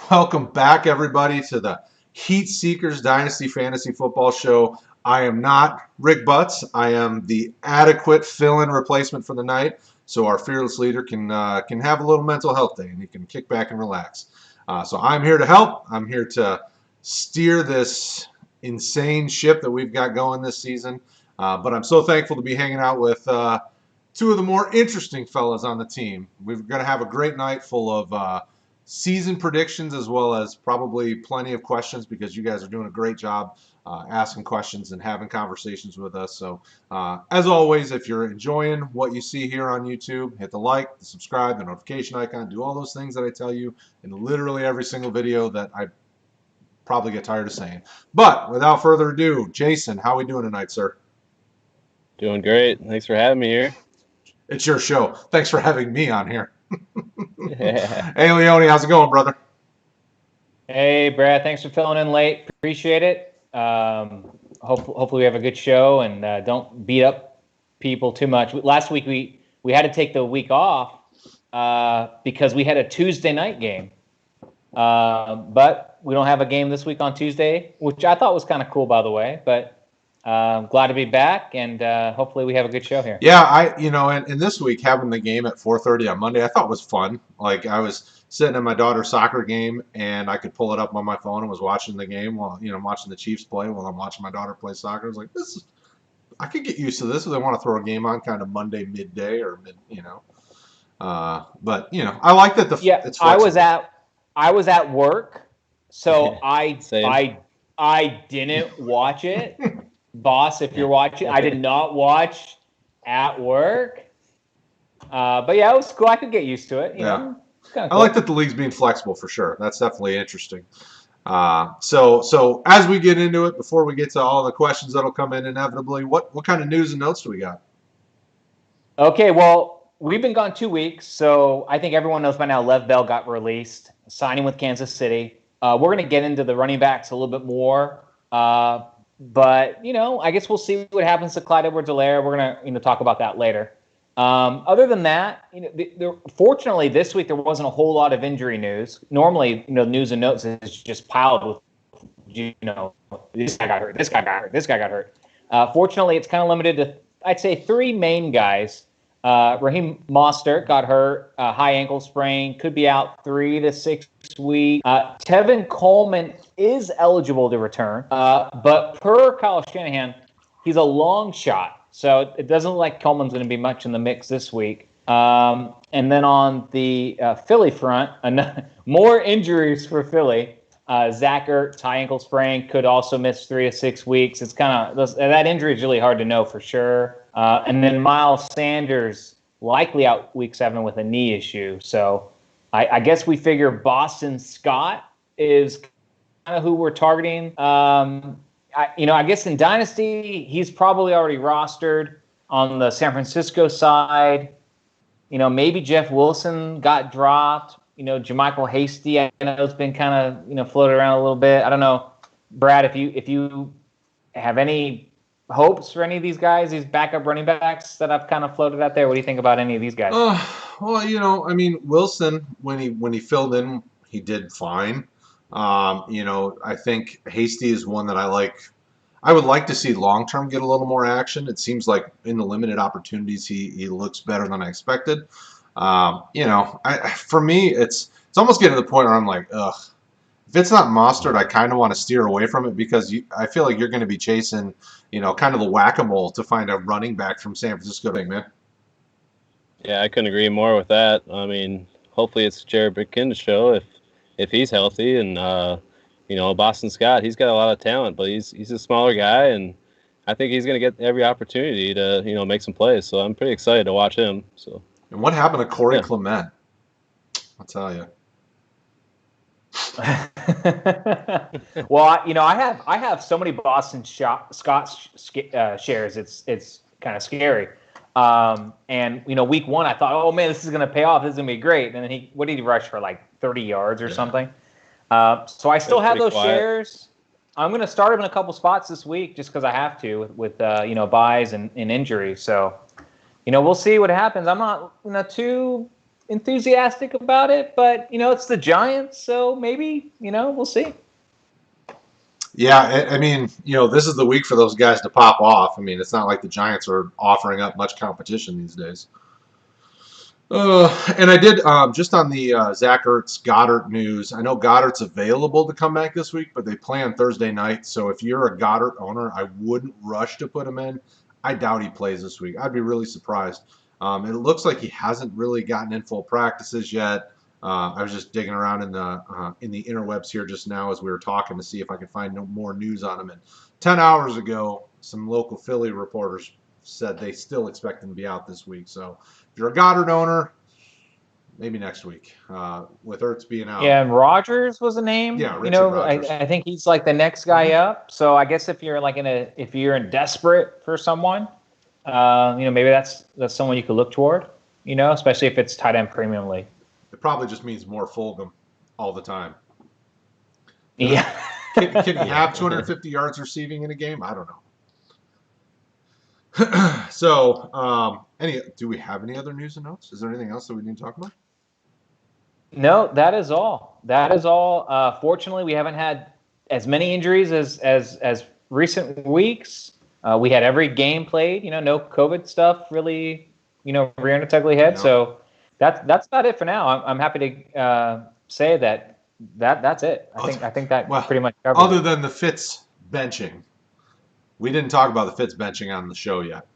Welcome back, everybody, to the Heat Seekers Dynasty Fantasy Football Show. I am not Rick Butts. I am the adequate fill-in replacement for the night, so our fearless leader can have a little mental health day and he can kick back and relax. So I'm here to help. I'm here to steer this insane ship that we've got going this season. But I'm so thankful to be hanging out with two of the more interesting fellas on the team. We're going to have a great night full of season predictions as well as probably plenty of questions because you guys are doing a great job asking questions and having conversations with us. So as always, if you're enjoying what you see here on YouTube, hit the like, the subscribe, the notification icon, do all those things that I tell you in literally every single video that I probably get tired of saying. But without further ado, Jason, how are we doing tonight, sir? Doing great. Thanks for having me here. It's your show. Thanks for having me on here. Yeah. Hey, Leone, how's it going, brother? Hey, Brad. Thanks for filling in late. Appreciate it. Hopefully we have a good show and don't beat up people too much. Last week we had to take the week off because we had a Tuesday night game. But we don't have a game this week on Tuesday, which I thought was kind of cool, by the way. But glad to be back, and hopefully we have a good show here. Yeah, and this week having the game at 4:30 on Monday, I thought was fun. Like I was sitting at my daughter's soccer game, and I could pull it up on my phone and was watching the game while watching the Chiefs play while I'm watching my daughter play soccer. I was like, I could get used to this if they want to throw a game on kind of Monday midday or mid. But I like that it's flexible. I was at work, so Same. I didn't watch it. Boss, if you're watching, I did not watch at work. But yeah, it was cool. I could get used to it. You know? It's kind of cool. I like that the league's being flexible for sure. That's definitely interesting. So as we get into it, before we get to all the questions that'll come in inevitably, what kind of news and notes do we got? Okay, well, we've been gone 2 weeks, so I think everyone knows by now Lev Bell got released, signing with Kansas City. We're going to get into the running backs a little bit more. But, I guess we'll see what happens to Clyde Edwards-Helaire. We're going to talk about that later. Other than that, fortunately this week there wasn't a whole lot of injury news. Normally, news and notes is just piled with, this guy got hurt, this guy got hurt, this guy got hurt. Fortunately, it's kind of limited to, I'd say, three main guys. Raheem Mostert got hurt, high ankle sprain, could be out 3 to 6 weeks. Tevin Coleman is eligible to return, but per Kyle Shanahan, he's a long shot. So it doesn't look like Coleman's going to be much in the mix this week. And then on the Philly front, more injuries for Philly. Zach Ertz, high ankle sprain, could also miss 3 to 6 weeks. It's kind of that injury is really hard to know for sure. And then Miles Sanders likely out week 7 with a knee issue. So I guess we figure Boston Scott is kind of who we're targeting. I guess in Dynasty, he's probably already rostered. On the San Francisco side, maybe Jeff Wilson got dropped. JaMychal Hasty, I know it's been kind of, floated around a little bit. I don't know, Brad, if you have any hopes for any of these guys, these backup running backs that I've kind of floated out there. What do you think about any of these guys? Well, Wilson, when he filled in, he did fine. I think Hasty is one that I like. I would like to see long-term get a little more action. It seems like in the limited opportunities, he looks better than I expected. For me, it's almost getting to the point where I'm like, ugh. If it's not Mostert, I kind of want to steer away from it because I feel like you're going to be chasing, kind of the whack-a-mole to find a running back from San Francisco, man. Yeah, I couldn't agree more with that. I mean, hopefully it's Jared McKinnon's show if he's healthy, and Boston Scott, he's got a lot of talent, but he's a smaller guy, and I think he's going to get every opportunity to make some plays. So I'm pretty excited to watch him. So. And what happened to Corey Clement? I'll tell you. Well, I have so many Boston Scott shares. It's kind of scary. And week 1, I thought, oh man, this is going to pay off. This is going to be great. And then what did he rush for, like 30 yards or something? So I still have those shares. I'm going to start him in a couple spots this week just because I have to with buys and injuries. So, we'll see what happens. I'm not too enthusiastic about it, but it's the Giants, so maybe we'll see. Yeah, I mean, this is the week for those guys to pop off. I mean, it's not like the Giants are offering up much competition these days. And I did, just on the Zach Ertz Goddard news, I know Goddard's available to come back this week, but they play on Thursday night. So if you're a Goddard owner, I wouldn't rush to put him in. I doubt he plays this week. I'd be really surprised. It looks like he hasn't really gotten in full practices yet. I was just digging around in the interwebs here just now as we were talking to see if I could find more news on him. And 10 hours ago, some local Philly reporters said they still expect him to be out this week. So if you're a Goddard owner, maybe next week with Ertz being out. Yeah, and Rodgers was a name. Yeah, Richard Rodgers. I think he's like the next guy up. So I guess if you're like if you're desperate for someone, maybe that's someone you could look toward. Especially if it's tight end premium league. It probably just means more Fulgham all the time. Yeah. Can he have 250 yards receiving in a game? I don't know. So, do we have any other news and notes? Is there anything else that we need to talk about? No, that is all. Fortunately, we haven't had as many injuries as recent weeks. We had every game played. No COVID stuff really. Rearing its ugly head. No. So that's about it for now. I'm happy to say that's it. I think that pretty much covers other it. Than the Fitz benching. We didn't talk about the Fitz benching on the show yet.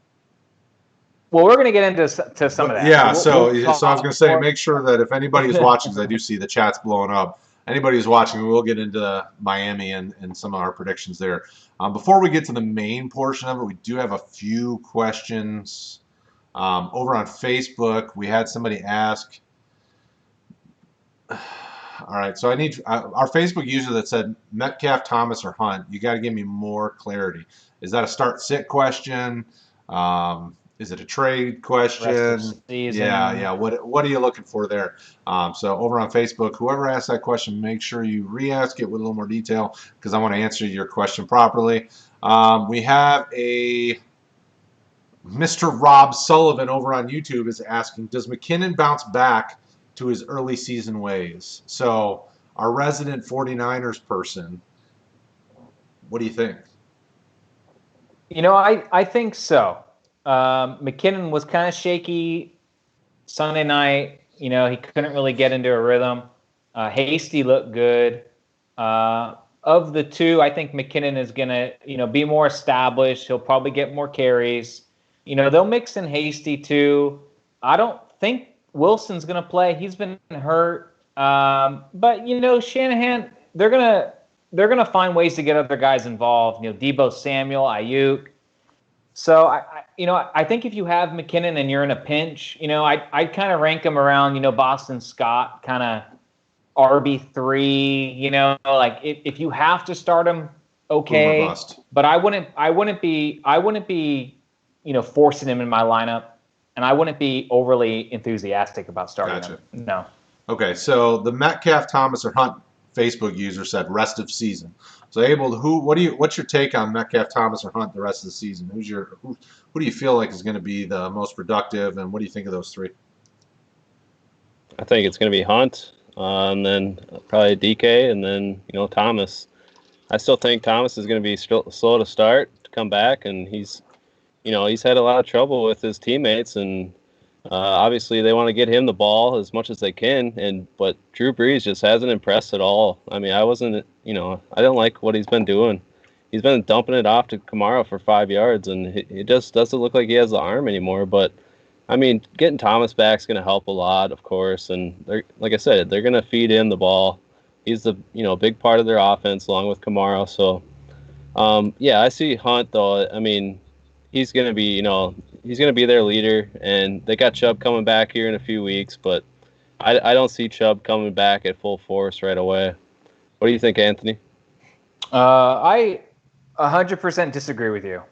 Well, we're going to get into some of that. Yeah, so I was going to say, make sure that if anybody is watching, because I do see the chat's blowing up, anybody who's watching, we'll get into Miami and some of our predictions there. Before we get to the main portion of it, we do have a few questions. Over on Facebook, we had somebody ask. All right, so I need our Facebook user that said Metcalf, Thomas, or Hunt. You got to give me more clarity. Is that a start-sit question? Is it a trade question? Yeah. What are you looking for there? So over on Facebook, whoever asked that question, make sure you re-ask it with a little more detail because I want to answer your question properly. We have a Mr. Rob Sullivan over on YouTube is asking, does McKinnon bounce back to his early season ways? So our resident 49ers person, what do you think? I think so. McKinnon was kind of shaky Sunday night. He couldn't really get into a rhythm. Hasty looked good. Of the two, I think McKinnon is going to, be more established. He'll probably get more carries. They'll mix in Hasty too. I don't think Wilson's going to play. He's been hurt. But Shanahan, they're going to find ways to get other guys involved. Deebo Samuel, Ayuk. So I think if you have McKinnon and you're in a pinch, I'd kind of rank him around, Boston Scott, kind of RB3. Like if you have to start him, okay. But I wouldn't be forcing him in my lineup, and I wouldn't be overly enthusiastic about starting him. No. Okay, so the Metcalf, Thomas, or Hunt Facebook user said rest of season. So Abel, what's your take on Metcalf, Thomas, or Hunt the rest of the season? Who do you feel like is going to be the most productive, and what do you think of those three? I think it's going to be Hunt, and then probably DK, and then Thomas. I still think Thomas is going to be slow to start to come back, and he's had a lot of trouble with his teammates, and obviously they want to get him the ball as much as they can, but Drew Brees just hasn't impressed at all. I mean, I don't like what he's been doing. He's been dumping it off to Kamara for 5 yards, and it just doesn't look like he has the arm anymore. But, I mean, getting Thomas back is going to help a lot, of course, and like I said, they're going to feed him the ball. He's the big part of their offense along with Kamara. So, I see Hunt, though. I mean, he's going to be, he's going to be their leader, and they got Chubb coming back here in a few weeks, but I don't see Chubb coming back at full force right away. What do you think, Anthony? I 100% disagree with you,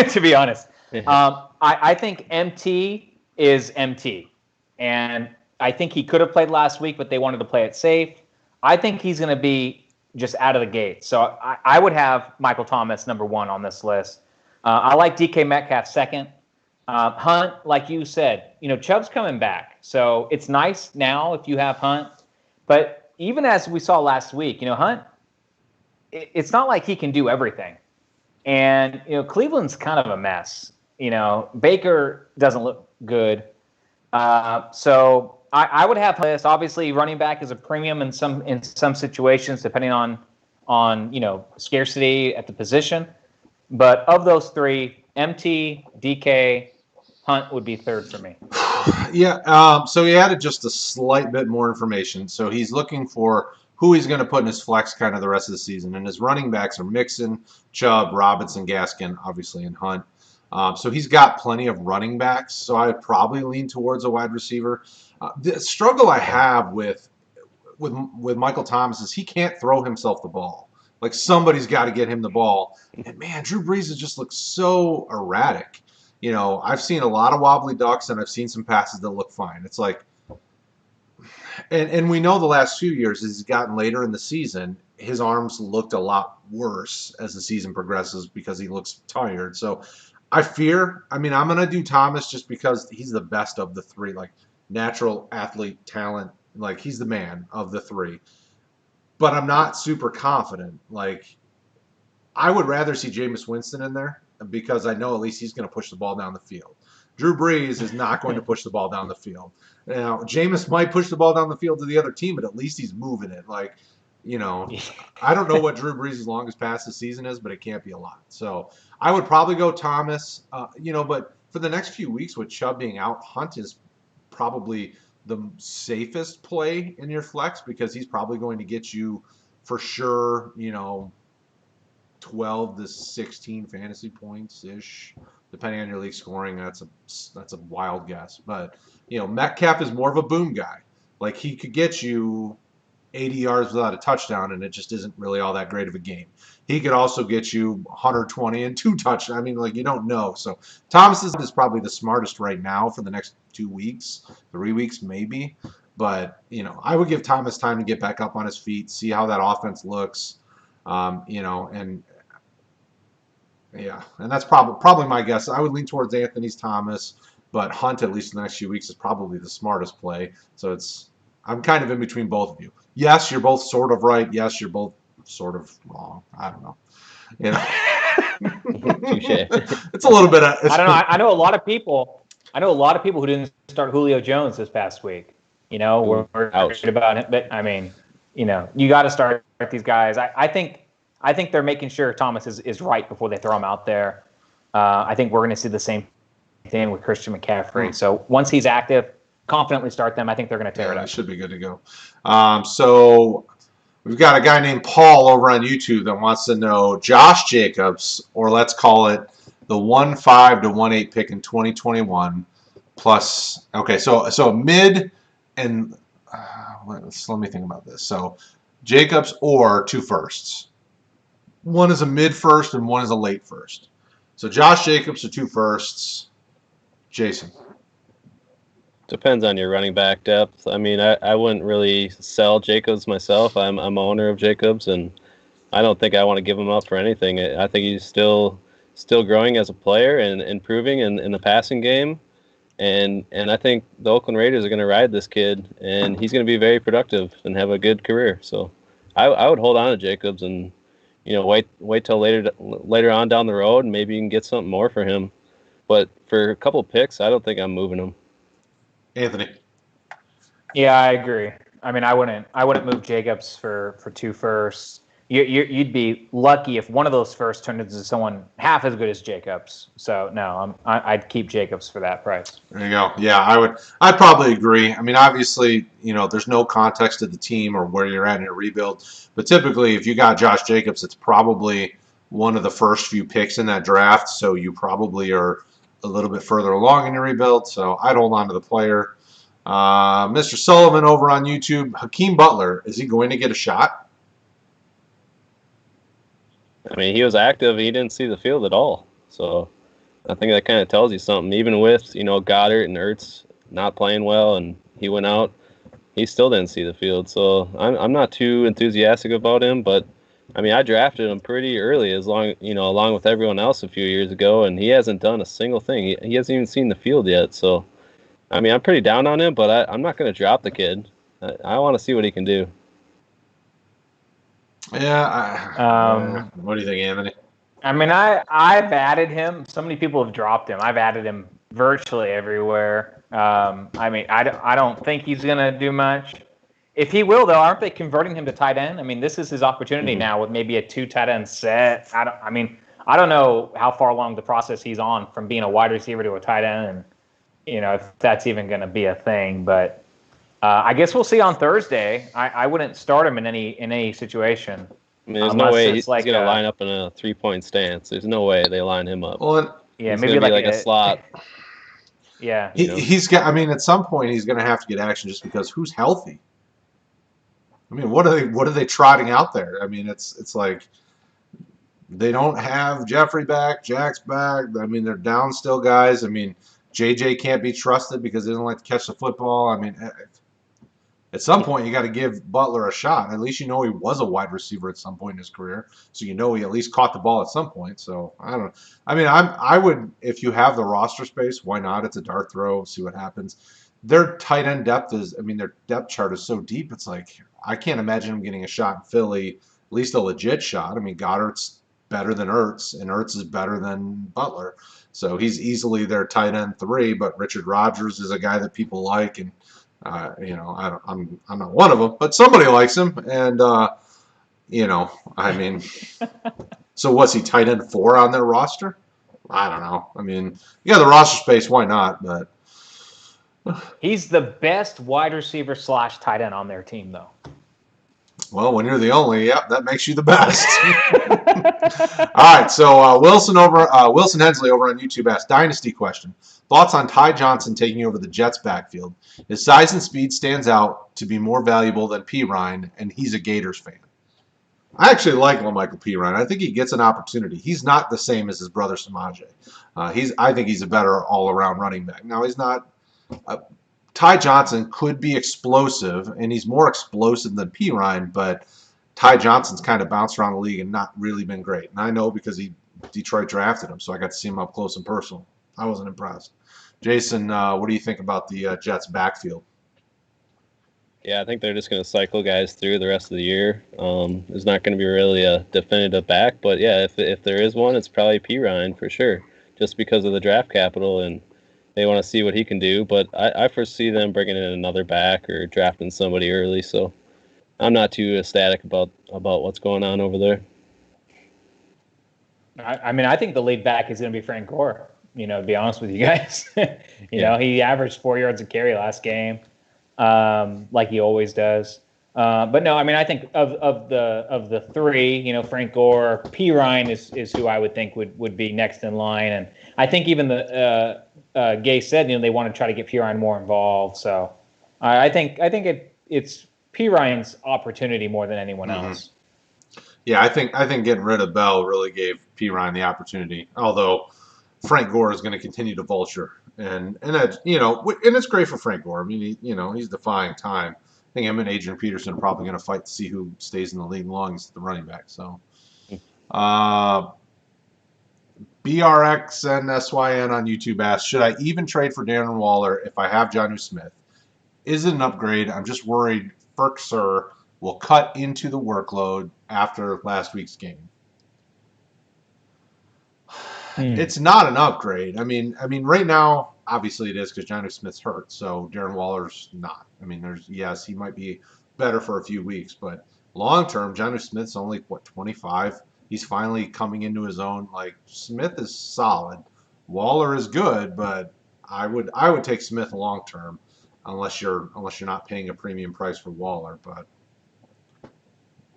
to be honest. I think MT is MT, and I think he could have played last week, but they wanted to play it safe. I think he's going to be just out of the gate. So I would have Michael Thomas number one on this list. I like DK Metcalf second. Hunt, like you said, Chubb's coming back. So it's nice now if you have Hunt. But even as we saw last week, Hunt, it's not like he can do everything. And, Cleveland's kind of a mess. Baker doesn't look good. So I would have this. Obviously, running back is a premium in some situations, depending on scarcity at the position. But of those three, MT, DK, Hunt would be third for me. Yeah. So he added just a slight bit more information. So he's looking for who he's going to put in his flex kind of the rest of the season. And his running backs are Mixon, Chubb, Robinson, Gaskin, obviously, and Hunt. So he's got plenty of running backs. So I would probably lean towards a wide receiver. The struggle I have with Michael Thomas is he can't throw himself the ball. Like somebody's got to get him the ball. And man, Drew Brees has just looked so erratic. I've seen a lot of wobbly ducks and I've seen some passes that look fine. It's like, and we know the last few years as he's gotten later in the season, his arms looked a lot worse as the season progresses because he looks tired. So I'm going to do Thomas just because he's the best of the three, like natural athlete talent. Like he's the man of the three, but I'm not super confident. Like I would rather see Jameis Winston in there because I know at least he's going to push the ball down the field. Drew Brees is not going to push the ball down the field. Now, Jameis might push the ball down the field to the other team, but at least he's moving it. Like, I don't know what Drew Brees' longest pass this season is, but it can't be a lot. So I would probably go Thomas, but for the next few weeks with Chubb being out, Hunt is probably the safest play in your flex because he's probably going to get you for sure, 12 to 16 fantasy points ish, depending on your league scoring. That's a wild guess, but Metcalf is more of a boom guy. Like he could get you 80 yards without a touchdown, and it just isn't really all that great of a game. He could also get you 120 and 2 touchdowns. I mean, like you don't know. So Thomas is probably the smartest right now for the next 2 weeks, 3 weeks maybe. But I would give Thomas time to get back up on his feet, see how that offense looks. And that's probably my guess. I would lean towards Anthony's Thomas, but Hunt, at least in the next few weeks, is probably the smartest play. So I'm kind of in between both of you. Yes, you're both sort of right. Yes, you're both sort of wrong. I don't know. It's a little bit of. I don't know. I know a lot of people. Who didn't start Julio Jones this past week. We're worried about it, but I mean, you got to start these guys. I think they're making sure Thomas is right before they throw him out there. I think we're going to see the same thing with Christian McCaffrey. So once he's active, confidently start them. I think they're going to tear it up. It should be good to go. So we've got a guy named Paul over on YouTube that wants to know Josh Jacobs, or let's call it the 1.5 to 1.8 pick in 2021 plus. Okay, so mid and let me think about this. So Jacobs or 2 firsts. One is a mid first and one is a late first. So Josh Jacobs or 2 firsts. Jason. Depends on your running back depth. I mean, I wouldn't really sell Jacobs myself. I'm an owner of Jacobs, and I don't think I want to give him up for anything. I think he's still growing as a player and improving in the passing game. And I think the Oakland Raiders are going to ride this kid, and he's going to be very productive and have a good career. So I would hold on to Jacobs and wait till later on down the road, and maybe you can get something more for him. But for a couple picks, I don't think I'm moving him. Anthony. Yeah, I agree. I mean, I wouldn't move Jacobs for 2 firsts. You'd be lucky if one of those firsts turned into someone half as good as Jacobs. So no, I'd keep Jacobs for that price. There you go. Yeah, I'd probably agree. I mean, obviously, there's no context to the team or where you're at in your rebuild. But typically, if you got Josh Jacobs, it's probably one of the first few picks in that draft. So you probably are a little bit further along in your rebuild. So I'd hold on to the player. Mr. Sullivan over on YouTube, Hakeem Butler, is he going to get a shot? I mean, he was active. He didn't see the field at all. So I think that kind of tells you something. Even with, Goddard and Ertz not playing well and he went out, he still didn't see the field. So I'm not too enthusiastic about him, but I mean, I drafted him pretty early, along with everyone else a few years ago, and he hasn't done a single thing. He hasn't even seen the field yet. So, I mean, I'm pretty down on him, but I'm not going to drop the kid. I want to see what he can do. Yeah. What do you think, Anthony? I mean, I've added him. So many people have dropped him. I've added him virtually everywhere. I mean, I don't think he's going to do much. If he will, though, aren't they converting him to tight end? I mean, this is his opportunity now with maybe a 2 tight end set. I don't know how far along the process he's on from being a wide receiver to a tight end, and if that's even going to be a thing. But I guess we'll see on Thursday. I wouldn't start him in any situation. I mean, there's no way he's going to line up in a 3-point stance. There's no way they line him up. Well, yeah, he's maybe like a slot. Yeah, he's got. I mean, at some point he's going to have to get action just because who's healthy. I mean, what are they trotting out there? I mean, it's like they don't have Jeffrey back, Jack's back. I mean, they're down still guys. I mean, JJ can't be trusted because he doesn't like to catch the football. I mean, at some point you got to give Butler a shot. At least he was a wide receiver at some point in his career, so he at least caught the ball at some point. So I don't know. I mean, I would, if you have the roster space, why not? It's a dart throw. See what happens. Their tight end depth their depth chart is so deep. It's like I can't imagine him getting a shot in Philly, at least a legit shot. I mean, Goddard's better than Ertz, and Ertz is better than Butler. So he's easily their tight end 3, but Richard Rodgers is a guy that people like, and I'm not one of them, but somebody likes him, and I mean, so what's he, tight end 4 on their roster? I don't know. I mean, yeah, the roster space, why not? But he's the best wide receiver / tight end on their team, though. Well, when you're the only, that makes you the best. All right, so Wilson Hensley over on YouTube asked, Dynasty question. Thoughts on Ty Johnson taking over the Jets' backfield? His size and speed stands out to be more valuable than P. Ryan, and he's a Gators fan. I actually like Michael P. Ryan. I think he gets an opportunity. He's not the same as his brother Samaje. I think he's a better all-around running back. Now, he's not Ty Johnson could be explosive, and he's more explosive than P. Ryan, but Ty Johnson's kind of bounced around the league and not really been great. And I know because Detroit drafted him, so I got to see him up close and personal. I wasn't impressed. Jason, what do you think about the Jets' backfield? Yeah, I think they're just going to cycle guys through the rest of the year. There's not going to be really a definitive back, but yeah, if there is one, it's probably P. Ryan for sure, just because of the draft capital and they want to see what he can do. But I foresee them bringing in another back or drafting somebody early, so I'm not too ecstatic about what's going on over there. I mean, I think the lead back is going to be Frank Gore. To be honest with you guys, you know, he averaged 4 yards a carry last game, like he always does. But no, I mean, I think of the 3, Frank Gore, P. Ryan is who I would think would be next in line, and I think even the Gay said they want to try to get P. Ryan more involved. So I think it's P. Ryan's opportunity more than anyone else. Yeah, I think getting rid of Bell really gave P. Ryan the opportunity. Although Frank Gore is going to continue to vulture, and that, and it's great for Frank Gore. I mean, he's defying time. I think him and Adrian Peterson are probably going to fight to see who stays in the league longest at the running back. So, BRX and SYN on YouTube asked, should I even trade for Darren Waller if I have Jono Smith? Is it an upgrade? I'm just worried Ferkser will cut into the workload after last week's game. It's not an upgrade. I mean, right now, obviously it is because Jono Smith's hurt, so Darren Waller's not. I mean, he might be better for a few weeks, but long term, Jono Smith's only 25. He's finally coming into his own. Like, Smith is solid. Waller is good, but I would take Smith long term, unless you're not paying a premium price for Waller. But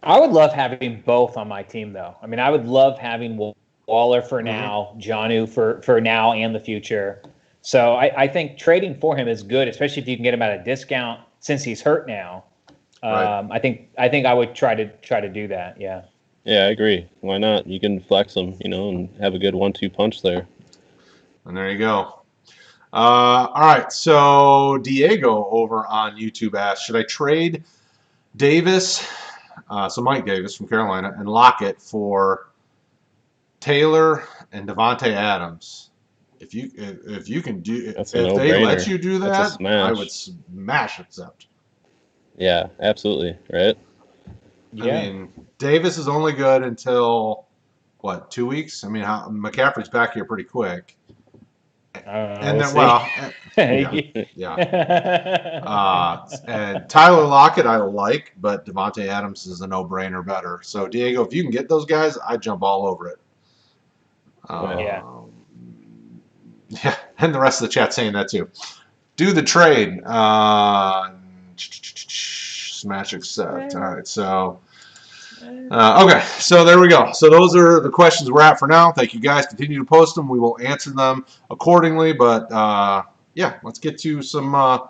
I would love having both on my team, though. I mean, I would love having Waller for now, Jono for now and the future. So I think trading for him is good, especially if you can get him at a discount since he's hurt now. Right. I think I would try to do that. Yeah. Yeah, I agree. Why not? You can flex them, and have a good 1-2 punch there. And there you go. All right. So Diego over on YouTube asked, should I trade Davis so Mike Davis from Carolina, and Lockett for Taylor and Devontae Adams. If you can do, That's if a they let no-brainer. you do That's a that, smash. I would smash accept. Yeah, absolutely. Right? Yeah. I mean, Davis is only good until, what, 2 weeks? I mean, McCaffrey's back here pretty quick. And we'll then, see. well, and Tyler Lockett I like, but Devontae Adams is a no-brainer better. So, Diego, if you can get those guys, I'd jump all over it. Yeah. Yeah, and the rest of the chat saying that too. Do the trade. Smash accept. All right, so okay, so there we go. So those are the questions we're at for now. Thank you guys. Continue to post them. We will answer them accordingly. But yeah, let's get to some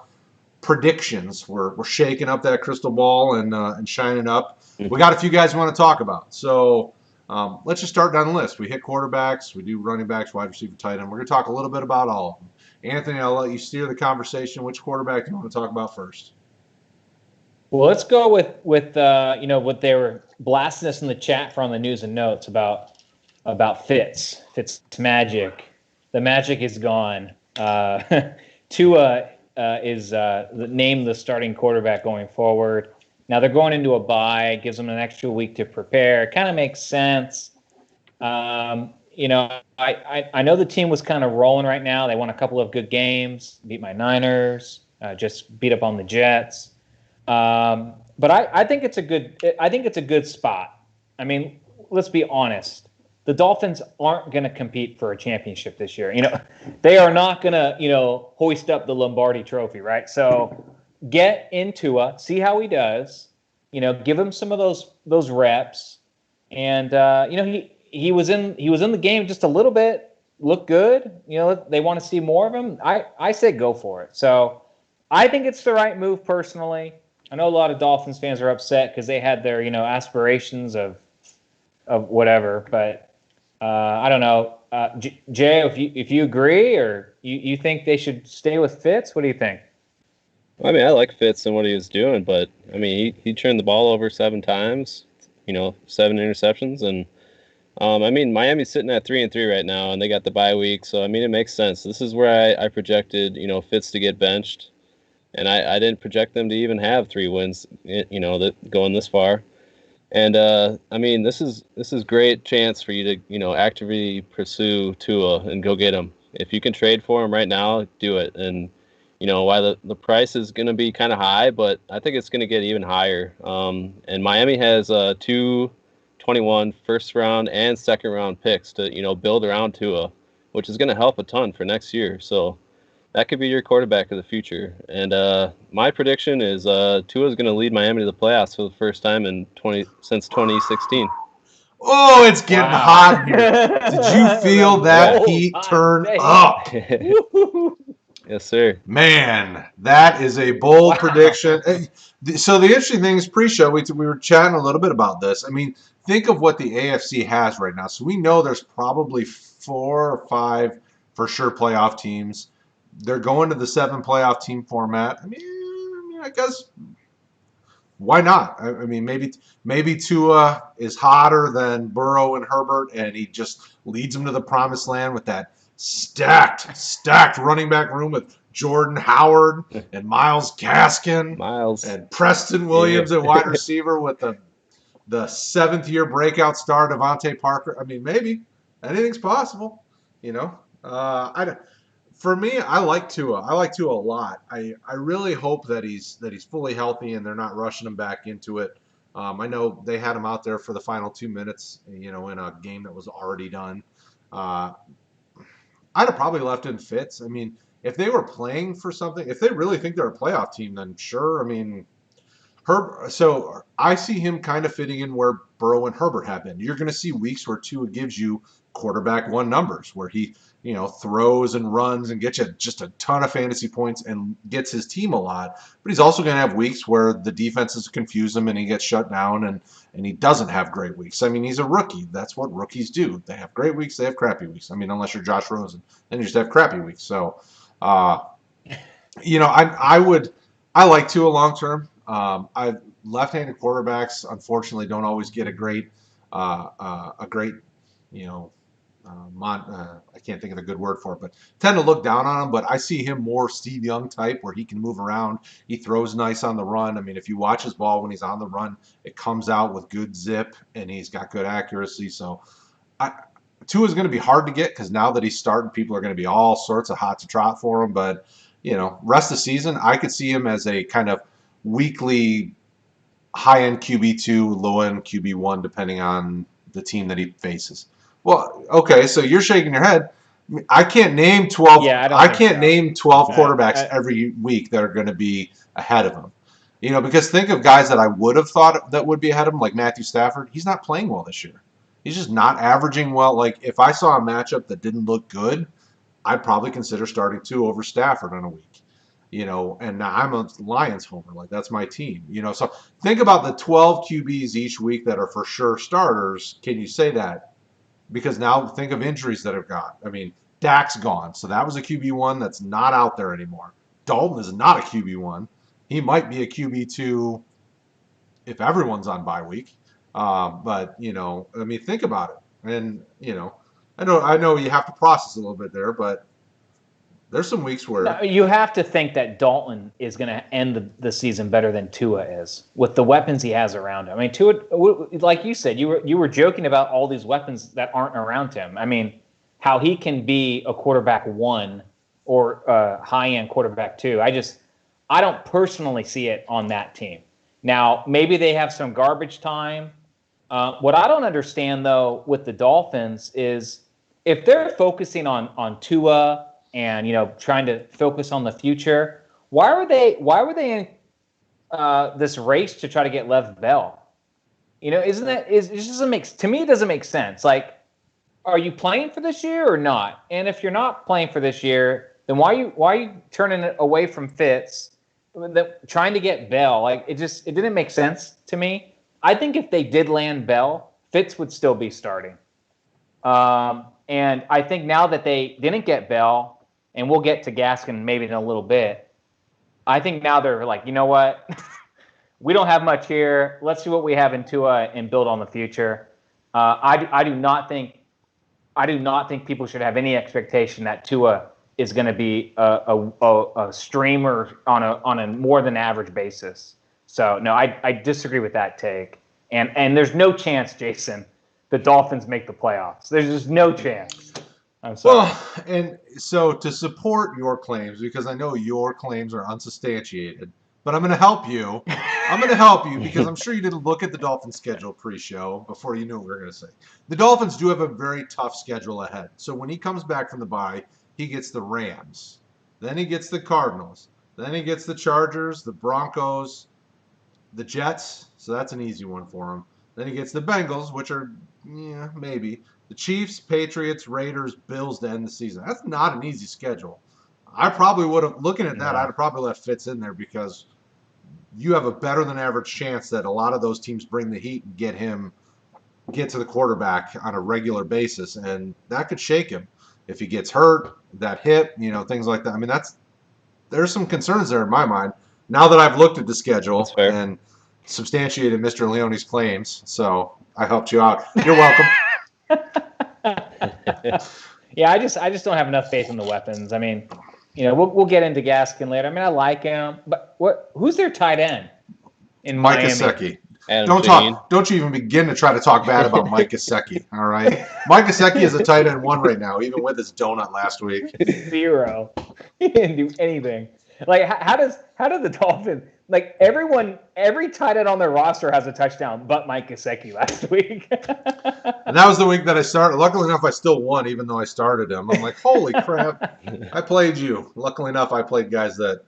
predictions. We're shaking up that crystal ball and shining up. We got a few guys we want to talk about. So let's just start down the list. We hit quarterbacks. We do running backs, wide receiver, tight end. We're going to talk a little bit about all of them. Anthony, I'll let you steer the conversation. Which quarterback do you want to talk about first? Well, let's go with what they were blasting us in the chat for on the news and notes about Fitz magic. The magic is gone. Tua is named the starting quarterback going forward. Now they're going into a bye, gives them an extra week to prepare. Kind of makes sense. I know the team was kind of rolling right now. They won a couple of good games, beat my Niners, just beat up on the Jets. But I think it's a good spot. I mean, let's be honest. The Dolphins aren't going to compete for a championship this year. They are not going to, hoist up the Lombardi trophy, right? So get into it, see how he does, give him some of those reps. And, he was in the game just a little bit, looked good. They want to see more of him. I say go for it. So I think it's the right move personally. I know a lot of Dolphins fans are upset because they had their, aspirations of whatever, but I don't know. Jay, if you agree or you think they should stay with Fitz, what do you think? I mean, I like Fitz and what he was doing, but I mean, he turned the ball over 7 times, 7 interceptions, and I mean, Miami's sitting at 3-3 right now, and they got the bye week, so I mean, it makes sense. This is where I projected, Fitz to get benched. And I didn't project them to even have 3 wins, that going this far. And I mean, this is great chance for you to actively pursue Tua and go get him. If you can trade for him right now, do it. And while the price is going to be kind of high, but I think it's going to get even higher. And Miami has 2 21 first round and second round picks to build around Tua, which is going to help a ton for next year. So that could be your quarterback of the future. And my prediction is Tua is going to lead Miami to the playoffs for the first time since 2016. Oh, it's getting hot here. Did you feel that heat turn up? Yes, sir. Man, that is a bold prediction. So the interesting thing is pre-show, we were chatting a little bit about this. I mean, think of what the AFC has right now. So we know there's probably 4 or 5 for sure playoff teams. They're going to the 7 playoff team format. I mean, I guess why not? I mean, maybe Tua is hotter than Burrow and Herbert, and he just leads them to the promised land with that stacked running back room with Jordan Howard and Myles Gaskin, and Preston Williams at wide receiver with the 7th-year breakout star Devontae Parker. I mean, maybe anything's possible. For me, I like Tua. I like Tua a lot. I really hope that he's fully healthy and they're not rushing him back into it. I know they had him out there for the final 2 minutes, in a game that was already done. I'd have probably left in Fitz. I mean, if they were playing for something, if they really think they're a playoff team, then sure. I mean, so I see him kind of fitting in where Burrow and Herbert have been. You're going to see weeks where Tua gives you quarterback 1 numbers, where he throws and runs and gets you just a ton of fantasy points and gets his team a lot. But he's also going to have weeks where the defenses confuse him and he gets shut down and he doesn't have great weeks. I mean, he's a rookie. That's what rookies do. They have great weeks. They have crappy weeks. I mean, unless you're Josh Rosen, then you just have crappy weeks. So, I like Tua long term. left-handed quarterbacks, unfortunately, don't always get a great, you know, I can't think of the good word for it, but tend to look down on him. But I see him more Steve Young type, where he can move around. He throws nice on the run. I mean, if you watch his ball when he's on the run, it comes out with good zip, and he's got good accuracy. So, Tua is going to be hard to get because now that he's starting, people are going to be all sorts of hot to trot for him. But rest of the season, I could see him as a kind of weekly high-end QB2, low-end QB1, depending on the team that he faces. Well, okay, so you're shaking your head. I can't name 12. Yeah, I can't name 12 quarterbacks every week that are going to be ahead of him. Because think of guys that I would have thought that would be ahead of him, like Matthew Stafford. He's not playing well this year. He's just not averaging well. Like, if I saw a matchup that didn't look good, I'd probably consider starting Tua over Stafford in a week. And now I'm a Lions homer. Like, that's my team. So think about the 12 QBs each week that are for sure starters. Can you say that? Because now think of injuries that have got. I mean, Dak's gone. So that was a QB1 that's not out there anymore. Dalton is not a QB1. He might be a QB2 if everyone's on bye week. But, I mean, think about it. And, I know you have to process a little bit there, but there's some weeks where you have to think that Dalton is going to end the season better than Tua is with the weapons he has around him. I mean, Tua, like you said, you were joking about all these weapons that aren't around him. I mean, how he can be a quarterback 1 or a high-end quarterback 2. I don't personally see it on that team. Now, maybe they have some garbage time. What I don't understand, though, with the Dolphins is if they're focusing on Tua and trying to focus on the future, why were they in this race to try to get Lev Bell? It doesn't make sense. Like, are you playing for this year or not? And if you're not playing for this year, then why are you turning it away from Fitz, trying to get Bell? Like, it didn't make sense to me. I think if they did land Bell, Fitz would still be starting. And I think now that they didn't get Bell, and we'll get to Gaskin maybe in a little bit, I think now they're like, you know what? We don't have much here. Let's see what we have in Tua and build on the future. I do not think people should have any expectation that Tua is going to be a streamer on a more than average basis. So no, I disagree with that take. And there's no chance, Jason, the Dolphins make the playoffs. There's just no chance. I'm sorry. Well, and so to support your claims, because I know your claims are unsubstantiated, but I'm going to help you. Because I'm sure you didn't look at the Dolphins' schedule pre-show before you knew what we were going to say. The Dolphins do have a very tough schedule ahead. So when he comes back from the bye, he gets the Rams. Then he gets the Cardinals. Then he gets the Chargers, the Broncos, the Jets. So that's an easy one for him. Then he gets the Bengals, which are, maybe. The Chiefs, Patriots, Raiders, Bills to end the season. That's not an easy schedule. I probably would have, looking at that, I'd have probably left Fitz in there because you have a better than average chance that a lot of those teams bring the heat and get to the quarterback on a regular basis, and that could shake him. If he gets hurt, that hip, things like that. I mean, there's some concerns there in my mind. Now that I've looked at the schedule and substantiated Mr. Leone's claims, so I helped you out. You're welcome. Yeah, I just don't have enough faith in the weapons. I mean, we'll get into Gaskin later. I mean, I like him, but who's their tight end in Mike Miami? Gesicki. Don't you even begin to try to talk bad about Mike Gesicki, all right? Mike Gesicki is a tight end 1 right now, even with his donut last week. 0. He didn't do anything. Like, how do the Dolphins, like, every tight end on their roster has a touchdown but Mike Gesicki last week. And that was the week that I started. Luckily enough, I still won, even though I started him. I'm like, holy crap, I played you. Luckily enough, I played guys that,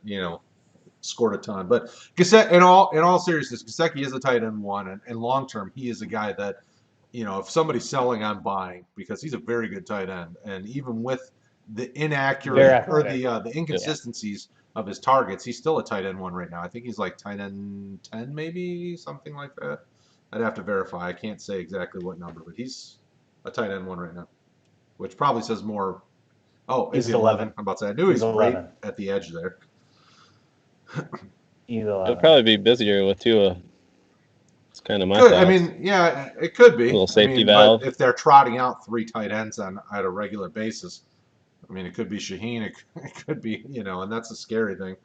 scored a ton. But Gesicki, in all seriousness, Gesicki is a tight end 1, and long term, he is a guy that, if somebody's selling, I'm buying, because he's a very good tight end. And even with the inaccurate or the inconsistencies of his targets, he's still a tight end 1 right now. I think he's like tight end 10, maybe something like that. I'd have to verify. I can't say exactly what number, but he's a tight end 1 right now, which probably says more. Oh, he's is he 11? I'm about to say. I knew he's right at the edge there. He's 11. He'll probably be busier with Tua It's kind of my Good. thoughts. I mean, yeah, it could be. A little safety But valve. if they're trotting out 3 tight ends at a regular basis, I mean, it could be Shaheen. It could be, and that's a scary thing.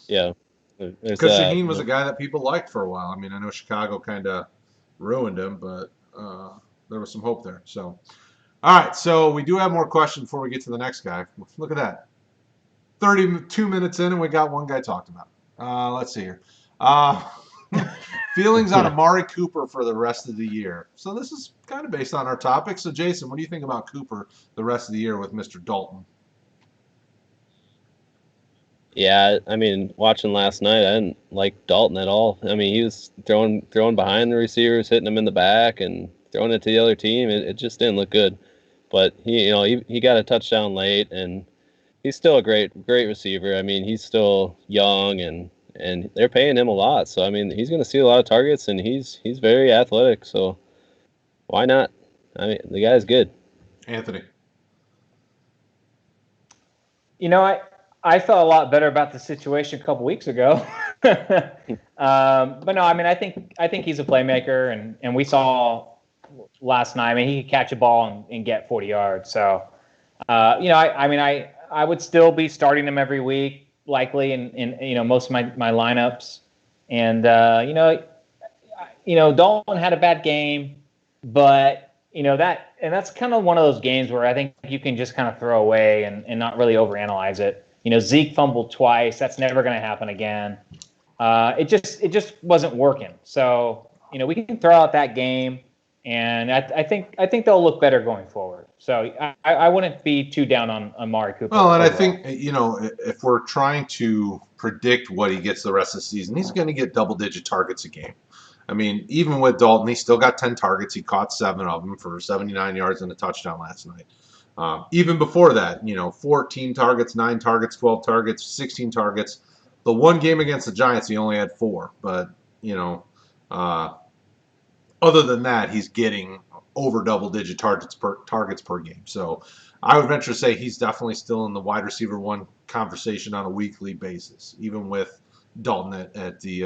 Yeah. There's Because that. Shaheen was a guy that people liked for a while. I mean, I know Chicago kind of ruined him, but there was some hope there. So, all right. So we do have more questions before we get to the next guy. Look at that. 32 minutes in, and we got one guy talked about. Let's see here. Feelings on Amari Cooper for the rest of the year. So this is kind of based on our topic. So, Jason, what do you think about Cooper the rest of the year with Mr. Dalton? Yeah, I mean, watching last night, I didn't like Dalton at all. I mean, he was throwing behind the receivers, hitting them in the back, and throwing it to the other team. It just didn't look good. But he got a touchdown late, and he's still a great receiver. I mean, he's still young, and they're paying him a lot. So I mean, he's going to see a lot of targets, and he's very athletic. So why not? I mean, the guy's good. Anthony. I felt a lot better about the situation a couple weeks ago. But no, I mean, I think he's a playmaker, and we saw last night. I mean, he could catch a ball and get 40 yards. So, I would still be starting him every week, likely in most of my lineups. And Dalton had a bad game, but that's kind of one of those games where I think you can just kind of throw away and not really overanalyze it. Zeke fumbled twice. That's never going to happen again. It just wasn't working. So, we can throw out that game, and I think they'll look better going forward. So I wouldn't be too down on Amari Cooper. Well, and overall. I think, if we're trying to predict what he gets the rest of the season, he's going to get double-digit targets a game. I mean, even with Dalton, he still got 10 targets. He caught 7 of them for 79 yards and a touchdown last night. Even before that, 14 targets, 9 targets, 12 targets, 16 targets. The one game against the Giants, he only had 4. But, other than that, he's getting over double-digit targets per game. So I would venture to say he's definitely still in the wide receiver 1 conversation on a weekly basis, even with Dalton at the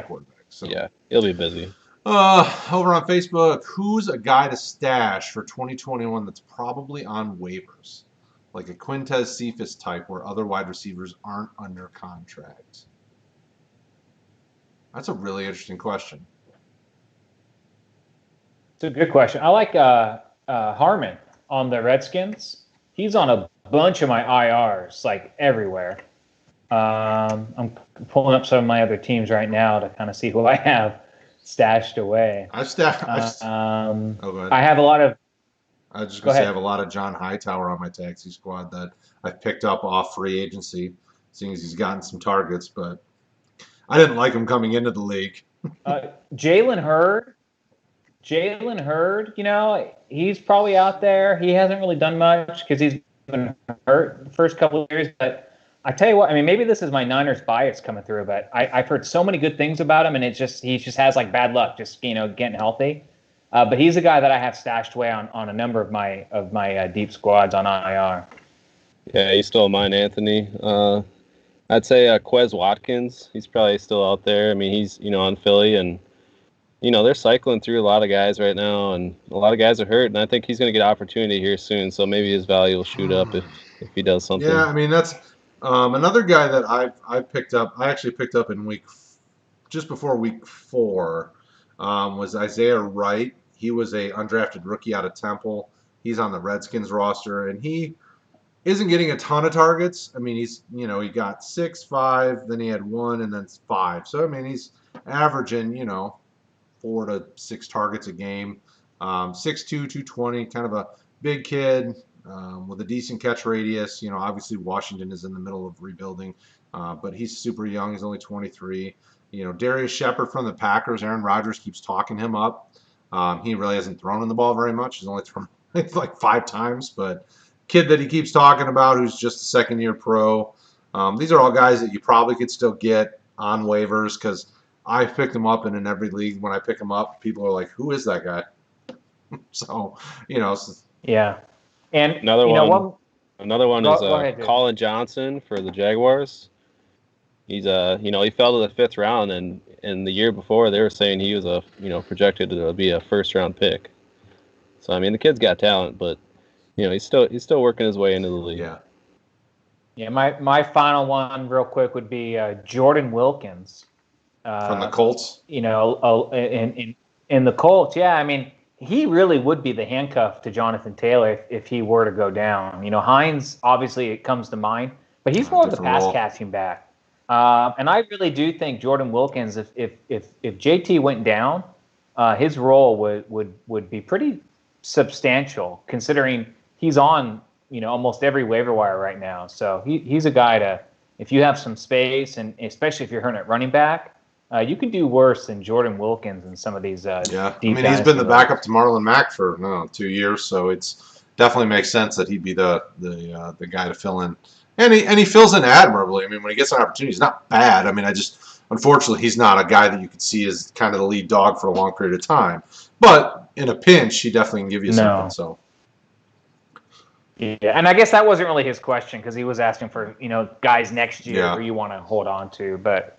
quarterback. So. Yeah, he'll be busy. Over on Facebook, who's a guy to stash for 2021 that's probably on waivers? Like a Quintez Cephas type where other wide receivers aren't under contract? That's a really interesting question. It's a good question. I like Harmon on the Redskins. He's on a bunch of my IRs, like everywhere. I'm pulling up some of my other teams right now to kind of see who I have stashed away. I have a lot of. I was just going to say I have a lot of John Hightower on my taxi squad that I picked up off free agency, seeing as he's gotten some targets, but I didn't like him coming into the league. Jalen Hurd, he's probably out there. He hasn't really done much because he's been hurt the first couple of years. But I tell you what, I mean, maybe this is my Niners bias coming through, but I've heard so many good things about him, and he just has like bad luck, just getting healthy. But he's a guy that I have stashed away on a number of my deep squads on IR. Yeah, he's still mine, Anthony. I'd say Quez Watkins. He's probably still out there. I mean, he's on Philly, and they're cycling through a lot of guys right now, and a lot of guys are hurt, and I think he's going to get opportunity here soon. So maybe his value will shoot up if he does something. Yeah, I mean that's another guy that I picked up. I actually picked up in just before week 4 was Isaiah Wright. He was a undrafted rookie out of Temple. He's on the Redskins roster, and he isn't getting a ton of targets. I mean, he's he got 6, 5, then he had 1, and then 5. So I mean, he's averaging 4 to 6 targets a game. 6'2", 220, kind of a big kid with a decent catch radius. Obviously Washington is in the middle of rebuilding, but he's super young. He's only 23. Darius Shepard from the Packers, Aaron Rodgers keeps talking him up. He really hasn't thrown in the ball very much. He's only thrown like 5 times, but kid that he keeps talking about who's just a second-year pro. These are all guys that you probably could still get on waivers because I picked them up, and in every league when I pick them up, people are like, who is that guy? So, Yeah. And another one is Colin Johnson for the Jaguars. He's he fell to the 5th round, and and the year before they were saying he was projected to be a first-round pick. So I mean, the kid's got talent, but he's still working his way into the league. Yeah. Yeah, my final one, real quick, would be Jordan Wilkins from the Colts. In the Colts. Yeah, I mean, he really would be the handcuff to Jonathan Taylor if he were to go down. Hines, obviously, it comes to mind, but he's more of the pass catching back. And I really do think Jordan Wilkins, if JT went down, his role would be pretty substantial, considering he's on almost every waiver wire right now. So he's a guy to, if you have some space, and especially if you're hurting at running back, you can do worse than Jordan Wilkins in some of these. Yeah, I mean, he's been the backup to Marlon Mack for 2 years, so it's definitely makes sense that he'd be the guy to fill in. And he fills in admirably. I mean, when he gets an opportunity, he's not bad. I mean, unfortunately, he's not a guy that you could see as kind of the lead dog for a long period of time. But in a pinch, he definitely can give you something. So. Yeah, and I guess that wasn't really his question, because he was asking for guys next year who you want to hold on to. But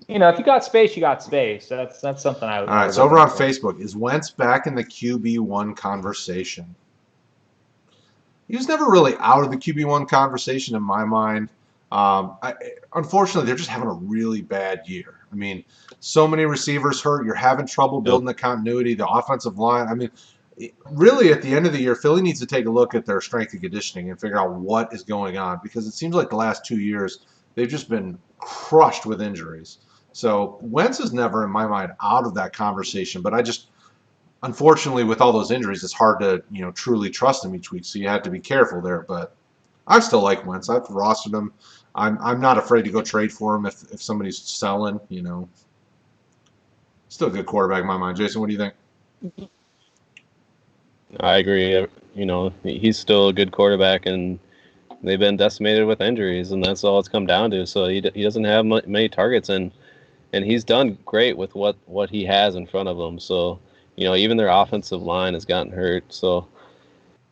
if you got space, you got space. That's something I would. All right, so over on Facebook, is Wentz back in the QB1 conversation? He was never really out of the QB1 conversation in my mind. Unfortunately, they're just having a really bad year. I mean, so many receivers hurt. You're having trouble building the continuity, the offensive line. I mean, really, at the end of the year, Philly needs to take a look at their strength and conditioning and figure out what is going on, because it seems like the last 2 years they've just been crushed with injuries. So Wentz is never, in my mind, out of that conversation. But unfortunately, with all those injuries, it's hard to truly trust him each week. So you have to be careful there. But I still like Wentz. I've rostered him. I'm not afraid to go trade for him if somebody's selling. Still a good quarterback in my mind. Jason, what do you think? I agree. He's still a good quarterback, and they've been decimated with injuries, and that's all it's come down to. So he doesn't have many targets, and he's done great with what he has in front of him. So even their offensive line has gotten hurt. So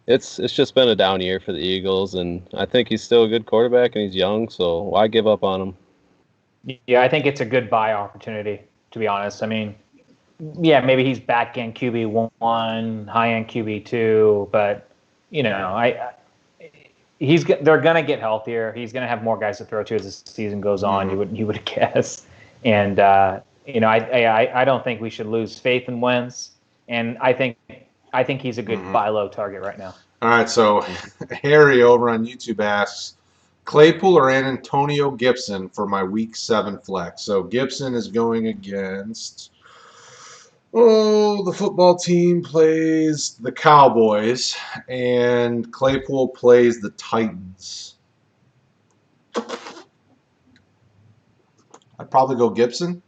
it's just been a down year for the Eagles, and I think he's still a good quarterback, and he's young. So why give up on him? Yeah, I think it's a good buy opportunity, to be honest. I mean, yeah, maybe he's back end QB1, high end QB2, but they're gonna get healthier. He's gonna have more guys to throw to as the season goes on. Mm-hmm. You would guess, and I don't think we should lose faith in Wentz, and I think he's a good buy low target right now. All right, so Harry over on YouTube asks, Claypool or Antonio Gibson for my Week 7 flex. So Gibson is going against. The football team plays the Cowboys, and Claypool plays the Titans. I'd probably go Gibson.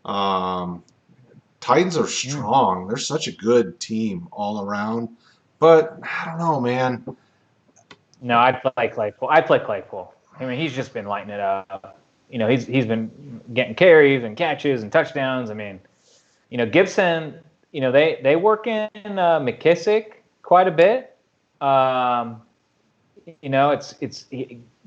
Titans are strong. They're such a good team all around. But I don't know, man. No, I'd play Claypool. I mean, he's just been lighting it up. He's been getting carries and catches and touchdowns. I mean, Gibson, they work in McKissick quite a bit.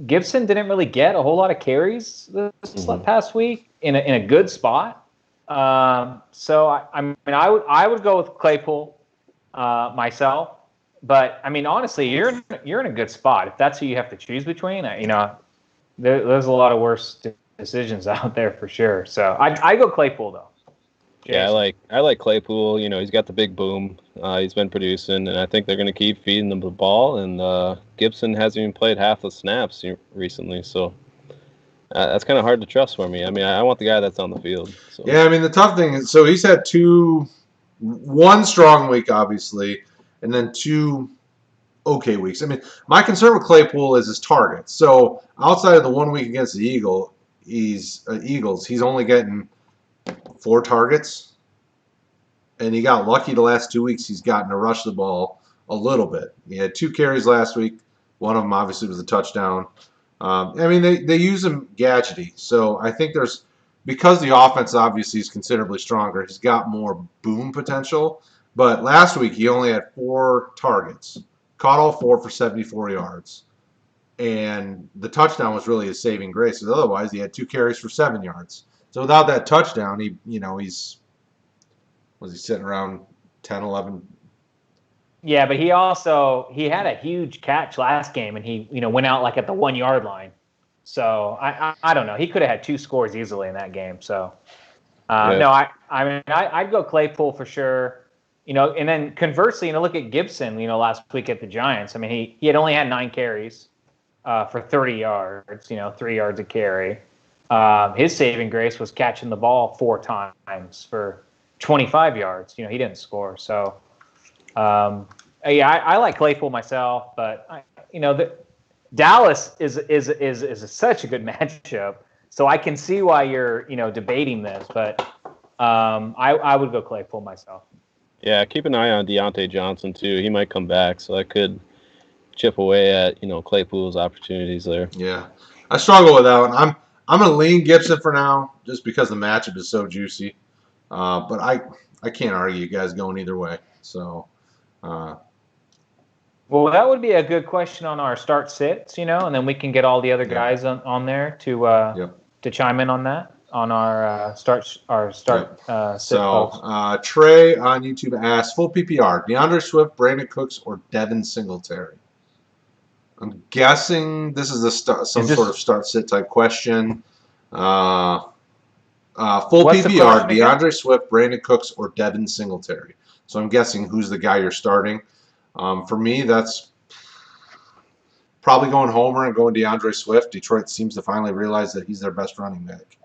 Gibson didn't really get a whole lot of carries this past week in a good spot. So I would go with Claypool myself. But I mean, honestly, you're in a good spot if that's who you have to choose between. There's a lot of worse decisions out there for sure. So I go Claypool though. Jason. Yeah, I like Claypool. He's got the big boom. He's been producing, and I think they're going to keep feeding him the ball. And Gibson hasn't even played half the snaps recently, so that's kind of hard to trust for me. I mean, I want the guy that's on the field. So. Yeah, I mean, the tough thing is, so he's had one strong week, obviously, and then 2 okay weeks. I mean, my concern with Claypool is his targets. So outside of the 1 week against the Eagles, he's only getting 4 targets, and he got lucky the last 2 weeks. He's gotten to rush the ball a little bit. He had 2 carries last week. One of them obviously was a touchdown. I mean, they use him gadgety. So I think because the offense obviously is considerably stronger, he's got more boom potential. But last week he only had 4 targets, caught all 4 for 74 yards. And the touchdown was really his saving grace. Otherwise, he had 2 carries for 7 yards. So without that touchdown, was he sitting around 10, 11? Yeah, but he had a huge catch last game, and he went out like at the 1 yard line. So I don't know. He could have had 2 scores easily in that game. So no, I mean I'd go Claypool for sure. And then conversely, look at Gibson. Last week at the Giants. I mean he had only had 9 carries for 30 yards. 3 yards a carry. His saving grace was catching the ball 4 times for 25 yards. He didn't score. So. Yeah, I like Claypool myself, but Dallas is such a good matchup, so I can see why you're debating this, but I would go Claypool myself. Yeah, keep an eye on Deontay Johnson too. He might come back, so that could chip away at Claypool's opportunities there. Yeah, I struggle with that one. I'm gonna lean Gibson for now, just because the matchup is so juicy. But I can't argue you guys going either way. So. Well, that would be a good question on our start sits, and then we can get all the other guys on there to chime in on that on our start sit. So Trey on YouTube asks, full PPR, DeAndre Swift, Brandon Cooks, or Devin Singletary? I'm guessing this is some sort of start sit type question. Full PPR, DeAndre Swift, Brandon Cooks, or Devin Singletary. So I'm guessing who's the guy you're starting. For me, that's probably going Homer and going DeAndre Swift. Detroit seems to finally realize that he's their best running back.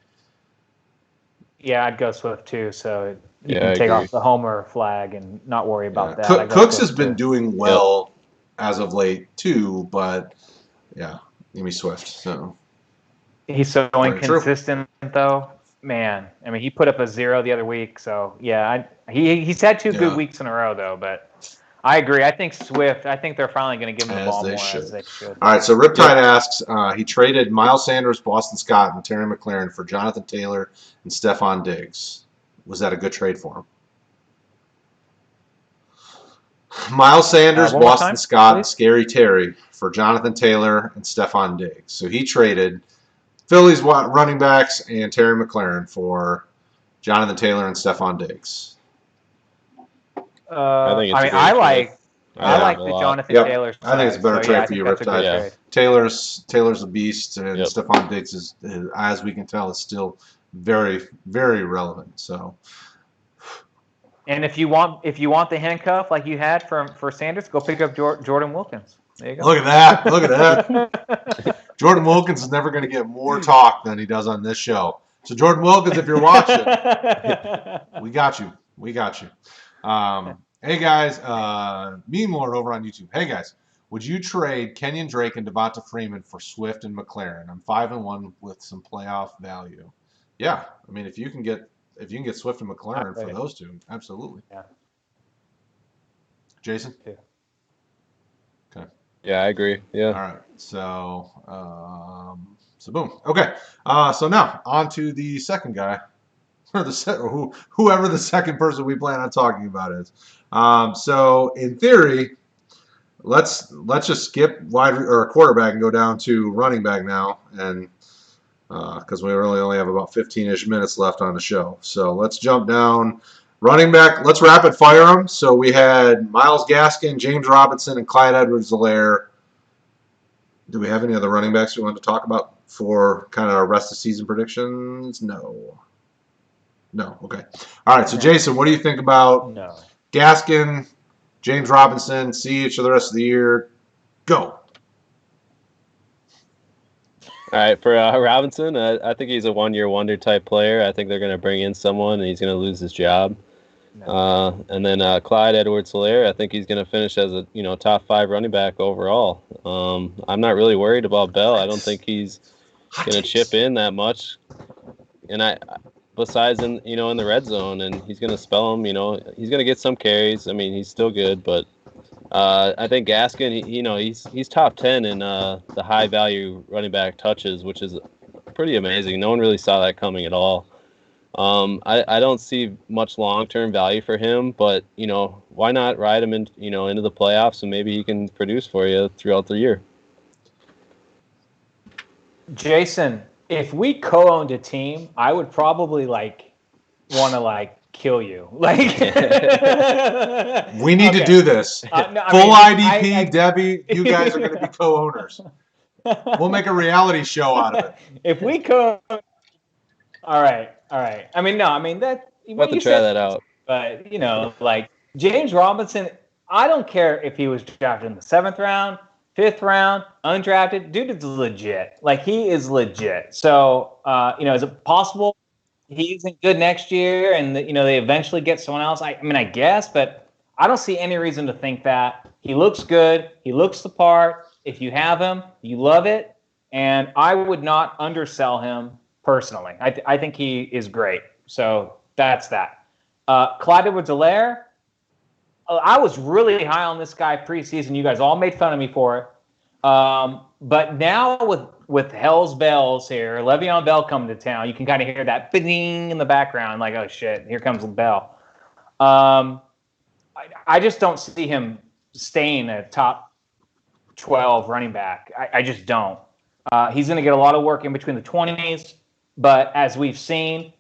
Yeah, I'd go Swift too. So you can take off the Homer flag and not worry about that. Cooks has been doing well as of late too, but give me Swift. So he's so inconsistent though. Man, I mean, he put up a 0 the other week. So he's had 2 good weeks in a row though, but. I agree. I think Swift. I think they're finally going to give him the ball more as they should. All right. So Riptide asks, he traded Miles Sanders, Boston Scott, and Terry McLaurin for Jonathan Taylor and Stephon Diggs. Was that a good trade for him? Miles Sanders, Boston Scott, and Scary Terry for Jonathan Taylor and Stephon Diggs. So he traded Philly's running backs and Terry McLaurin for Jonathan Taylor and Stephon Diggs. I like the Jonathan Taylor side. I think it's a better trade for you, Riptide. Taylor's a beast, and Stephon Diggs is, as we can tell, is still very, very relevant. So, and if you want the handcuff like you had for Sanders, go pick up Jordan Wilkins. There you go. Look at that! Jordan Wilkins is never going to get more talk than he does on this show. So Jordan Wilkins, if you're watching, we got you. Hey guys, Meanmore over on YouTube. Hey guys, would you trade Kenyon Drake and Devonta Freeman for Swift and McLaurin? I'm 5-1 with some playoff value. Yeah, I mean if you can get Swift and McLaurin for those two, absolutely. Yeah. Jason? Yeah. Okay. Yeah, I agree. Yeah. All right. So boom. Okay. So now on to the second guy. Or whoever the second person we plan on talking about is. So in theory, let's just skip quarterback and go down to running back now, and because we really only have about 15-ish minutes left on the show. So let's jump down. Running back, let's rapid fire them. So we had Myles Gaskin, James Robinson, and Clyde Edwards-Helaire. Do we have any other running backs we want to talk about for kind of our rest of season predictions? No. Okay. All right. So, Jason, what do you think about Gaskin, James Robinson, CH for the rest of the year? Go. All right. For Robinson, I think he's a one-year wonder type player. I think they're going to bring in someone, and he's going to lose his job. And then Clyde Edwards-Helaire, I think he's going to finish as a top 5 running back overall. I'm not really worried about Bell. I don't think he's going to chip in that much. And besides in the red zone, and he's going to spell him. He's going to get some carries. I mean, he's still good, but I think Gaskin, he's top 10 in the high value running back touches, which is pretty amazing. No one really saw that coming at all. I don't see much long term value for him, but why not ride him into the playoffs, and maybe he can produce for you throughout the year. Jason, if we co-owned a team, I would probably want to kill you. We need to do this. Full IDP, Debbie, you guys are going to be co-owners. We'll make a reality show out of it. If we co, all right. I mean, no, I mean that. We'll have to try that out. But James Robinson, I don't care if he was drafted in the 7th round, 5th round, undrafted. Dude is legit. He is legit. So, is it possible he isn't good next year and they eventually get someone else? I mean, I guess, but I don't see any reason to think that. He looks good. He looks the part. If you have him, you love it. And I would not undersell him personally. I think he is great. So that's that. Clyde Edwards-Helaire, I was really high on this guy preseason. You guys all made fun of me for it. But now with Hell's Bells here, Le'Veon Bell coming to town, you can kind of hear that bing in the background, oh shit, here comes Bell. I just don't see him staying a top 12 running back. I just don't. He's going to get a lot of work in between the 20s, but as we've seen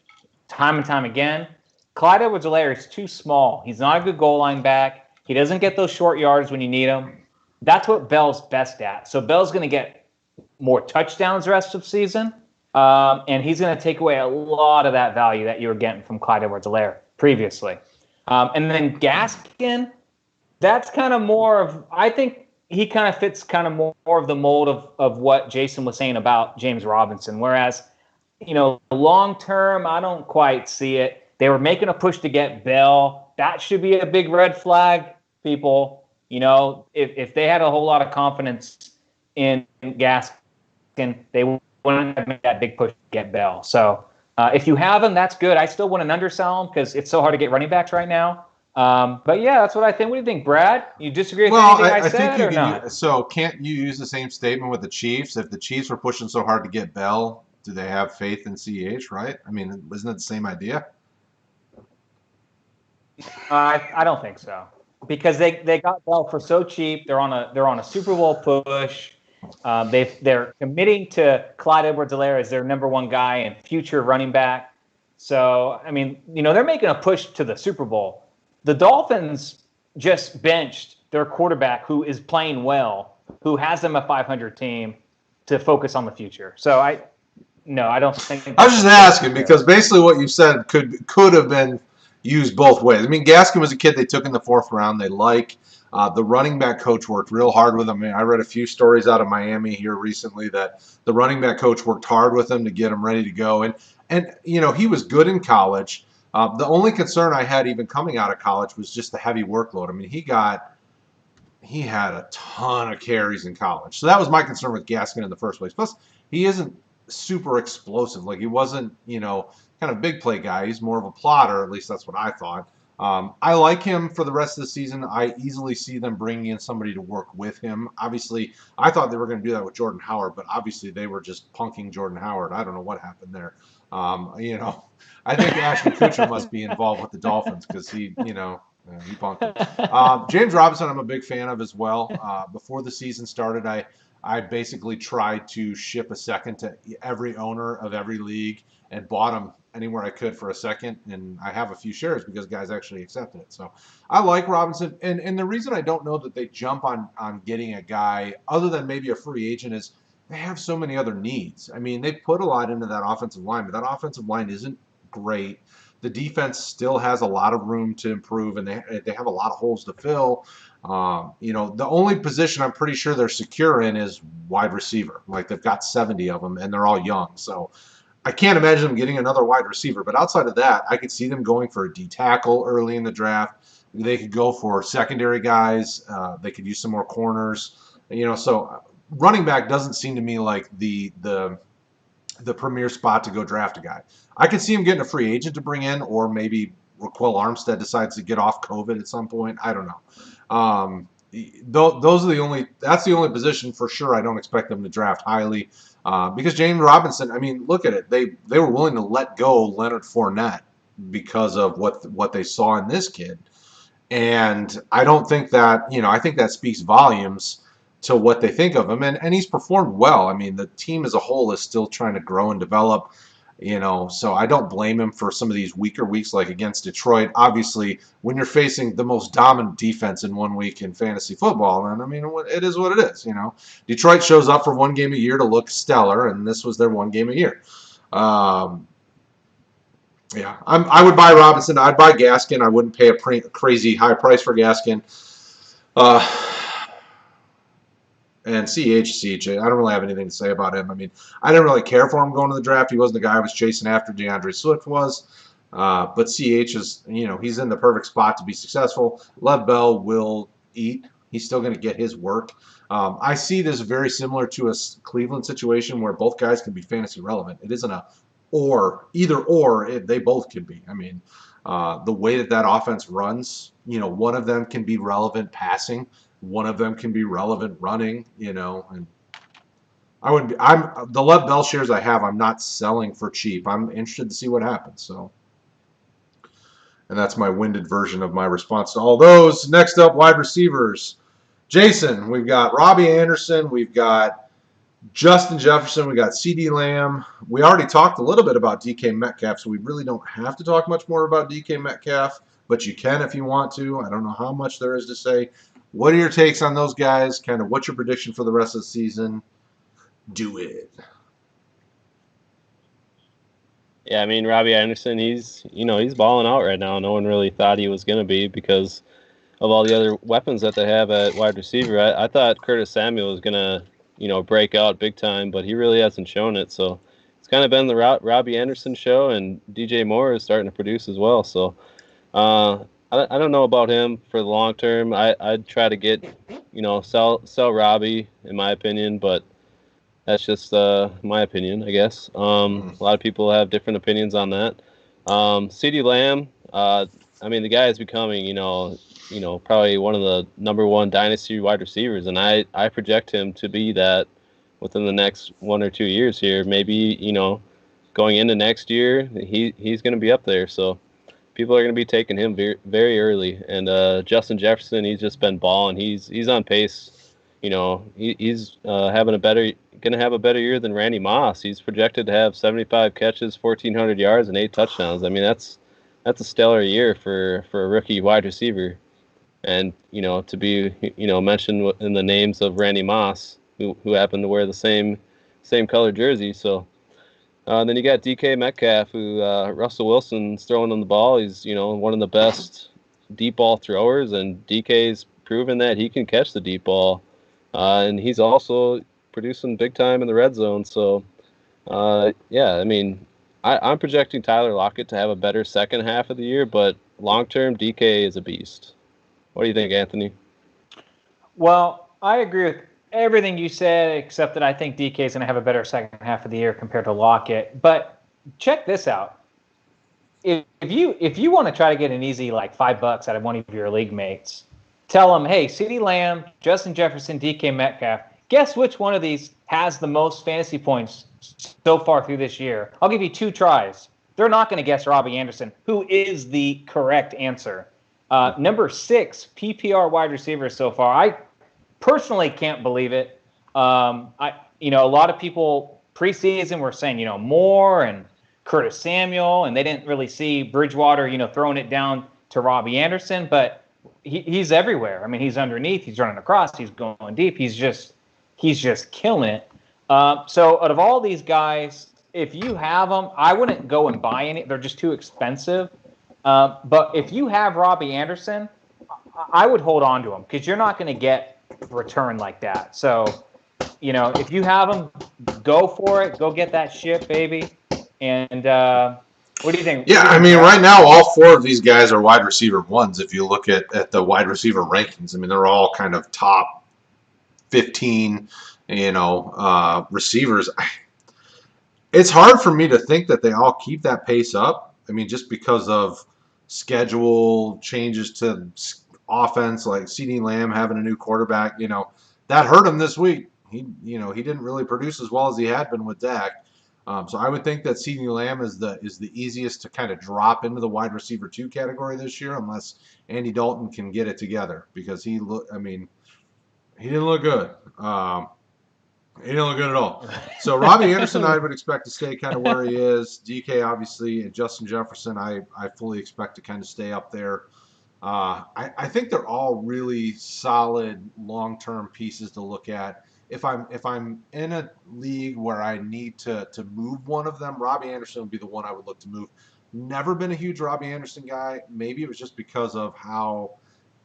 time and time again, Clyde Edwards-Helaire is too small. He's not a good goal line back. He doesn't get those short yards when you need them. That's what Bell's best at. So Bell's going to get more touchdowns the rest of the season, and he's going to take away a lot of that value that you were getting from Clyde Edwards-Helaire previously. And then Gaskin, that's kind of more of, I think he kind of fits kind of more of the mold of what Jason was saying about James Robinson. Whereas, long term, I don't quite see it. They were making a push to get Bell. That should be a big red flag, people. If they had a whole lot of confidence in Gaskin, they wouldn't have made that big push to get Bell. So if you have him, that's good. I still wouldn't undersell him because it's so hard to get running backs right now. But yeah, that's what I think. What do you think, Brad? You disagree with anything I said or not? So can't you use the same statement with the Chiefs? If the Chiefs were pushing so hard to get Bell, do they have faith in CH, right? I mean, isn't it the same idea? I don't think so, because they got Bell for so cheap. They're on a Super Bowl push. They're committing to Clyde Edwards-Helaire as their number one guy and future running back. So I mean, they're making a push to the Super Bowl. The Dolphins just benched their quarterback, who is playing well, who has them a 500 team, to focus on the future. So I don't think. I was just asking because basically what you said could have been used both ways. I mean, Gaskin was a kid they took in the 4th round. They like. The running back coach worked real hard with him. I read a few stories out of Miami here recently that the running back coach worked hard with him to get him ready to go. And he was good in college. The only concern I had even coming out of college was just the heavy workload. I mean, he had a ton of carries in college. So that was my concern with Gaskin in the first place. Plus, he isn't super explosive. He wasn't, kind of big play guy. He's more of a plotter. At least that's what I thought. I like him for the rest of the season. I easily see them bringing in somebody to work with him. Obviously, I thought they were going to do that with Jordan Howard, but obviously they were just punking Jordan Howard. I don't know what happened there. I think Ashton Kutcher must be involved with the Dolphins because he punked him. James Robinson, I'm a big fan of as well. Before the season started, I basically tried to ship a second to every owner of every league and bought them anywhere I could for a second, and I have a few shares because guys actually accepted it. So I like Robinson, and the reason I don't know that they jump on getting a guy other than maybe a free agent is they have so many other needs. I mean, they put a lot into that offensive line, but that offensive line isn't great. The defense still has a lot of room to improve, and they have a lot of holes to fill. The only position I'm pretty sure they're secure in is wide receiver. They've got 70 of them, and they're all young. So I can't imagine them getting another wide receiver. But outside of that, I could see them going for a D tackle early in the draft. They could go for secondary guys. They could use some more corners. So running back doesn't seem to me like the premier spot to go draft a guy. I could see him getting a free agent to bring in, or maybe Raquel Armstead decides to get off COVID at some point. I don't know. That's the only position for sure I don't expect them to draft highly. Because James Robinson, I mean, look at it. They were willing to let go Leonard Fournette because of what they saw in this kid. And I don't think that, I think that speaks volumes to what they think of him, and he's performed well. I mean, the team as a whole is still trying to grow and develop. So I don't blame him for some of these weaker weeks like against Detroit. Obviously, when you're facing the most dominant defense in 1 week in fantasy football, then, I mean, it is what it is, Detroit shows up for 1 game a year to look stellar, and this was their 1 game a year. Yeah, I would buy Robinson. I'd buy Gaskin. I wouldn't pay a crazy high price for Gaskin. And CJ, I don't really have anything to say about him. I mean, I didn't really care for him going to the draft. He wasn't the guy I was chasing after DeAndre Swift was. But CH is, he's in the perfect spot to be successful. Lev Bell will eat. He's still going to get his work. I see this very similar to a Cleveland situation where both guys can be fantasy relevant. It isn't either or, they both can be. I mean, the way that offense runs, one of them can be relevant passing. One of them can be relevant running, and I wouldn't be, the Lev Bell shares I have, I'm not selling for cheap. I'm interested to see what happens. So, and that's my winded version of my response to all those. Next up, wide receivers. Jason, we've got Robbie Anderson, we've got Justin Jefferson, we got CeeDee Lamb. We already talked a little bit about DK Metcalf, so we really don't have to talk much more about DK Metcalf, but you can if you want to. I don't know how much there is to say. What are your takes on those guys? Kind of what's your prediction for the rest of the season? Do it. Yeah, I mean, Robbie Anderson, he's balling out right now. No one really thought he was going to be because of all the other weapons that they have at wide receiver. I thought Curtis Samuel was going to, break out big time, but he really hasn't shown it. So it's kind of been the Robbie Anderson show, and DJ Moore is starting to produce as well. So, I don't know about him for the long term. I'd try to get, sell Robbie, in my opinion, but that's just my opinion, I guess. A lot of people have different opinions on that. CeeDee Lamb, I mean, the guy is becoming, probably one of the number 1 dynasty wide receivers, and I project him to be that within the next 1 or 2 years here. Maybe, going into next year, he's going to be up there. So people are going to be taking him very, very early. And Justin Jefferson, he's just been balling. He's on pace. He's going to have a better year than Randy Moss. He's projected to have 75 catches, 1,400 yards, and 8 touchdowns. I mean, that's a stellar year for a rookie wide receiver. And, to be, mentioned in the names of Randy Moss, who happened to wear the same color jersey. So then you got DK Metcalf, who Russell Wilson's throwing on the ball. He's, one of the best deep ball throwers, and DK's proven that he can catch the deep ball. And he's also producing big time in the red zone. So, yeah, I mean, I'm projecting Tyler Lockett to have a better second half of the year, but long-term, DK is a beast. What do you think, Anthony? Well, I agree with everything you said, except that I think DK is going to have a better second half of the year compared to Lockett. But check this out. If you want to try to get an easy like $5 out of one of your league mates, tell them, hey, CeeDee Lamb, Justin Jefferson, DK Metcalf, guess which one of these has the most fantasy points so far through this year? I'll give you 2 tries. They're not going to guess Robbie Anderson, who is the correct answer. Number 6 PPR wide receiver so far. I personally can't believe it. A lot of people preseason were saying, Moore and Curtis Samuel, and they didn't really see Bridgewater, throwing it down to Robbie Anderson, but he's everywhere. I mean, he's underneath, he's running across, he's going deep, he's just killing it. So out of all these guys, if you have them, I wouldn't go and buy any. They're just too expensive. But if you have Robbie Anderson, I would hold on to him because you're not going to get return like that. So, if you have him, go for it. Go get that shit, baby. And what do you think? Yeah, I mean, right now, all 4 of these guys are wide receiver 1s. If you look at the wide receiver rankings, I mean, they're all kind of top 15, receivers. It's hard for me to think that they all keep that pace up. I mean, just because of schedule changes to offense, like CeeDee Lamb having a new quarterback, that hurt him this week. He didn't really produce as well as he had been with Dak. So I would think that CeeDee Lamb is the easiest to kind of drop into the wide receiver 2 category this year, unless Andy Dalton can get it together, because He didn't look good. He didn't look good at all. So Robbie Anderson, I would expect to stay kind of where he is. DK, obviously, and Justin Jefferson, I fully expect to kind of stay up there. I think they're all really solid long-term pieces to look at. If I'm in a league where I need to move one of them, Robbie Anderson would be the one I would look to move. Never been a huge Robbie Anderson guy. Maybe it was just because of how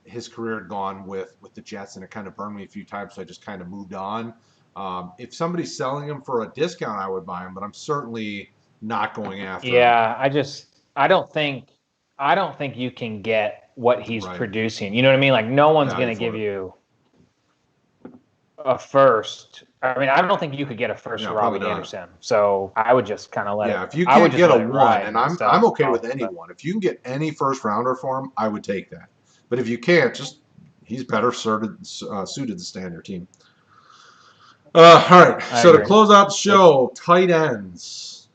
his career had gone with the Jets, and it kind of burned me a few times, so I just kind of moved on. If somebody's selling him for a discount, I would buy him, but I'm certainly not going after him. Yeah, I don't think you can get what he's producing. You know what I mean? Like no one's going to give you a first. I mean, I don't think you could get a first for Robbie Anderson. So I would just kind of let it. Yeah, if you can't get a one, and I'm okay with any one. If you can get any first rounder for him, I would take that. But if you can't, he's better suited to stay on your team. All right, so to close out the show, tight ends.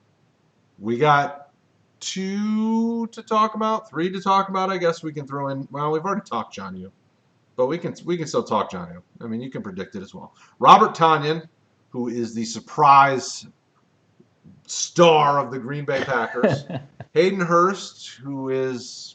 We got 2 to talk about, 3 to talk about. I guess we can throw in. Well, we've already talked John Yu, but we can still talk John Yu. I mean, you can predict it as well. Robert Tanyan, who is the surprise star of the Green Bay Packers. Hayden Hurst, who is.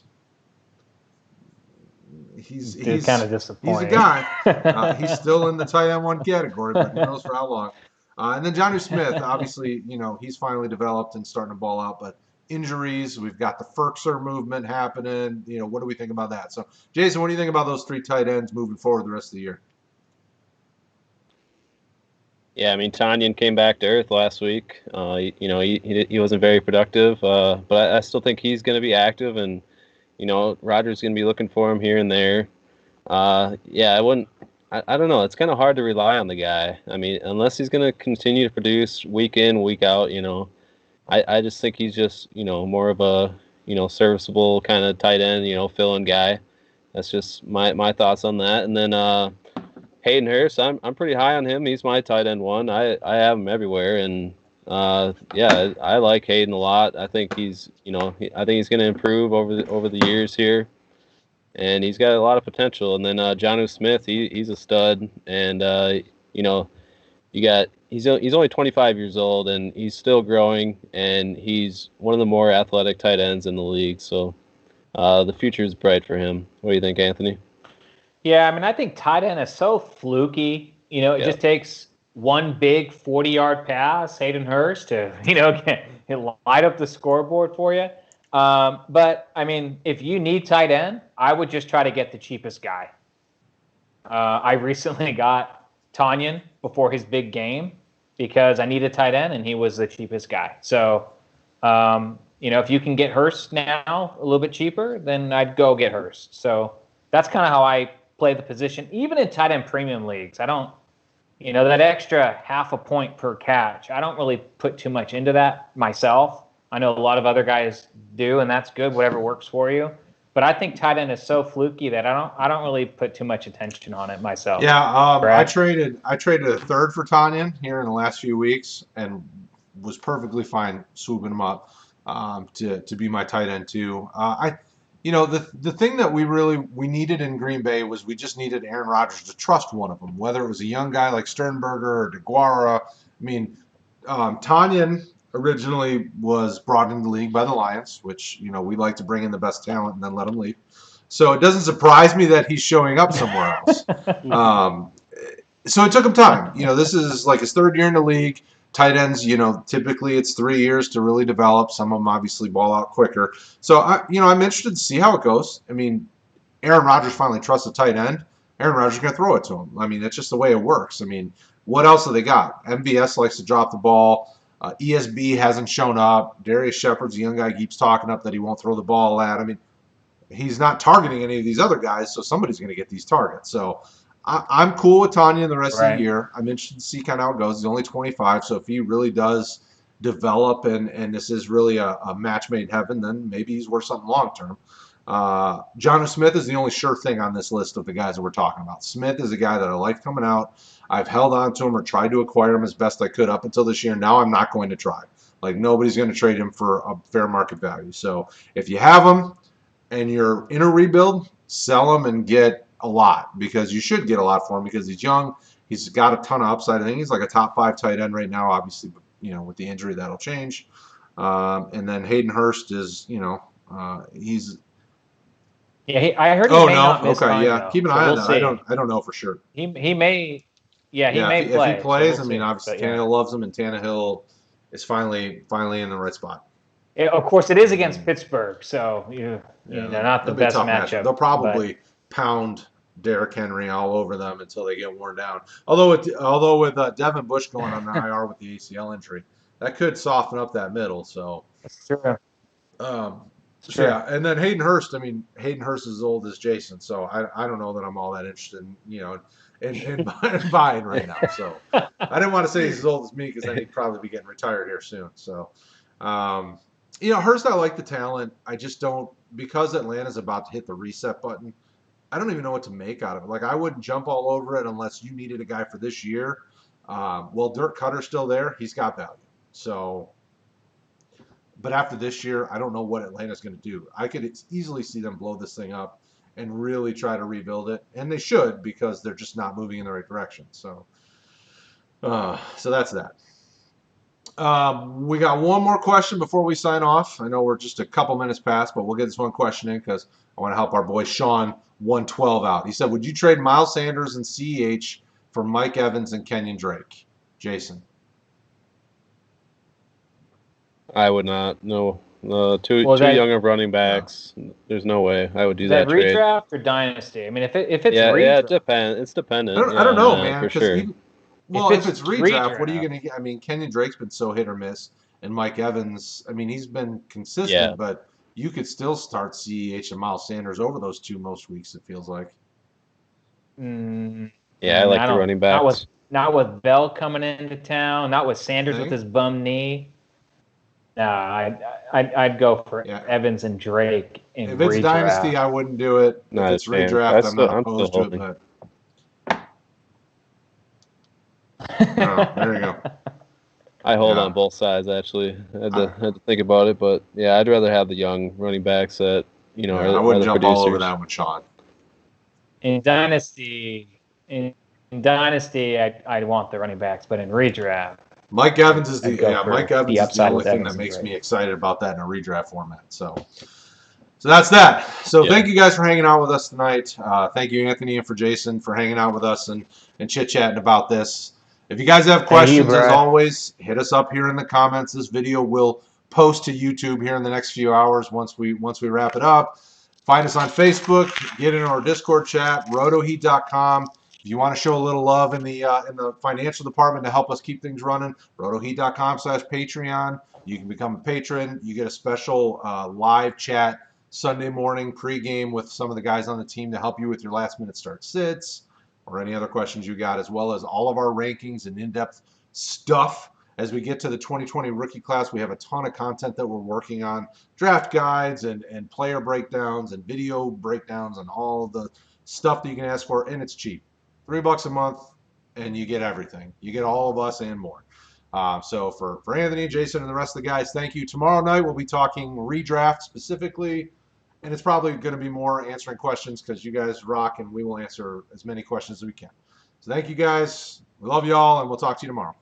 He's kind of disappointing. He's a guy. He's still in the tight end 1 category, but who knows for how long. And then Jono Smith, obviously, he's finally developed and starting to ball out, but injuries, we've got the Ferkser movement happening. What do we think about that? So, Jason, what do you think about those 3 tight ends moving forward the rest of the year? Yeah, I mean, Tanyan came back to earth last week. He wasn't very productive, but I still think he's going to be active, and Rodgers going to be looking for him here and there. Yeah, I wouldn't. I don't know. It's kind of hard to rely on the guy. I mean, unless he's going to continue to produce week in, week out. I just think he's just more of a serviceable kind of tight end, fill-in guy. That's just my thoughts on that. And then Hayden Hurst, I'm pretty high on him. He's my tight end 1. I have him everywhere, and yeah, I like Hayden a lot. I think he's I think he's going to improve over the years here, and he's got a lot of potential. And then Jono Smith, he's a stud, and he's only 25 years old, and he's still growing, and he's one of the more athletic tight ends in the league. So the future is bright for him. What do you think, Anthony? Yeah, I mean, I think tight end is so fluky. It just takes one big 40-yard pass, Hayden Hurst, to light up the scoreboard for you. But I mean, if you need tight end, I would just try to get the cheapest guy. I recently got Tanyan before his big game because I needed tight end, and he was the cheapest guy. So, if you can get Hurst now a little bit cheaper, then I'd go get Hurst. So that's kind of how I play the position, even in tight end premium leagues. I don't. That extra half a point per catch, I don't really put too much into that myself. I know a lot of other guys do, and that's good, whatever works for you. But I think tight end is so fluky that I don't really put too much attention on it myself. Yeah, I traded a third for Tanyan here in the last few weeks and was perfectly fine swooping him up to be my tight end too. The thing that we needed in Green Bay was we just needed Aaron Rodgers to trust one of them, whether it was a young guy like Sternberger or DeGuara. I mean, Tanyan originally was brought into the league by the Lions, which, we like to bring in the best talent and then let them leave. So it doesn't surprise me that he's showing up somewhere else. So it took him time. This is like his 3rd year in the league. Tight ends, typically it's 3 years to really develop. Some of them obviously ball out quicker. So, I'm interested to see how it goes. I mean, Aaron Rodgers finally trusts a tight end. Aaron Rodgers is going to throw it to him. I mean, that's just the way it works. I mean, what else have they got? MVS likes to drop the ball. ESB hasn't shown up. Darius Shepard's a young guy, keeps talking up that he won't throw the ball at. I mean, he's not targeting any of these other guys, so somebody's going to get these targets. So I'm cool with Tanyan the rest of the year. I'm interested to see kind of how it goes. He's only 25, so if he really does develop and this is really a match made in heaven, then maybe he's worth something long term. Jono Smith is the only sure thing on this list of the guys that we're talking about. Smith is a guy that I like coming out. I've held on to him or tried to acquire him as best I could up until this year. Now I'm not going to try. Like, nobody's going to trade him for a fair market value. So if you have him and you're in a rebuild, sell him and get a lot because you should get a lot for him because he's young. He's got a ton of upside. I think he's like a top 5 tight end right now. Obviously, with the injury, that'll change. And then Hayden Hurst is, he's. Yeah, I heard he may not miss okay, time, yeah. though, Keep an so eye on we'll that. see. I don't know for sure. He may. Yeah, he may if play. If he plays, so we'll obviously see, but, Tannehill loves him, and Tannehill is finally in the right spot. Of course, it is against Pittsburgh, so not the best matchup. They'll probably pound Derrick Henry all over them until they get worn down. Although with Devin Bush going on the IR with the ACL injury, that could soften up that middle. So that's true. So yeah, and then Hayden Hurst. I mean, Hayden Hurst is as old as Jason, so I don't know that I'm all that interested in buying right now. So I didn't want to say he's as old as me because then he'd probably be getting retired here soon. So. Hurst, I like the talent. I just don't, because Atlanta's about to hit the reset button, I don't even know what to make out of it. Like, I wouldn't jump all over it unless you needed a guy for this year. Dirk Cutter's still there. He's got value. So, but after this year, I don't know what Atlanta's going to do. I could easily see them blow this thing up and really try to rebuild it. And they should because they're just not moving in the right direction. So that's that. We got one more question before we sign off. I know we're just a couple minutes past, but we'll get this one question in because I want to help our boy Sean 112 out. He said, would you trade Miles Sanders and CEH for Mike Evans and Kenyon Drake? Jason. I would not. No. Two younger running backs. Yeah. There's no way I would do that trade. Redraft or dynasty? I mean, if it's redraft. Yeah, it depends. It's dependent. I don't know, man. For sure. If it's redraft, what are you going to get? I mean, Kenyon Drake's been so hit or miss, and Mike Evans, I mean, he's been consistent, but you could still start CEH and Miles Sanders over those two most weeks, it feels like. I like the running backs. Not with Bell coming into town, not with Sanders with his bum knee. Nah, I'd go for Evans and Drake in redraft. If it's dynasty, I wouldn't do it. If it's redraft, I'm not opposed to it, but... there you go. I hold on both sides, actually. I had to think about it, but I'd rather have the young running backs that I wouldn't jump all over that with Sean. In dynasty, I'd want the running backs, but in redraft, Mike Evans is the only thing that makes me excited about that in a redraft format. So that's that. So thank you guys for hanging out with us tonight. Thank you, Anthony, and for Jason for hanging out with us and chit-chatting about this. If you guys have questions, as always, hit us up here in the comments. This video will post to YouTube here in the next few hours once we wrap it up. Find us on Facebook. Get in our Discord chat, rotoheat.com. If you want to show a little love in the financial department to help us keep things running, rotoheat.com/Patreon. You can become a patron. You get a special live chat Sunday morning pregame with some of the guys on the team to help you with your last-minute start sits or any other questions you got, as well as all of our rankings and in-depth stuff. As we get to the 2020 rookie class, we have a ton of content that we're working on, draft guides and player breakdowns and video breakdowns and all of the stuff that you can ask for, and it's cheap. $3 a month, and you get everything. You get all of us and more. So for Anthony, Jason, and the rest of the guys, thank you. Tomorrow night we'll be talking redraft specifically, and it's probably going to be more answering questions because you guys rock, and we will answer as many questions as we can. So thank you guys. We love you all, and we'll talk to you tomorrow.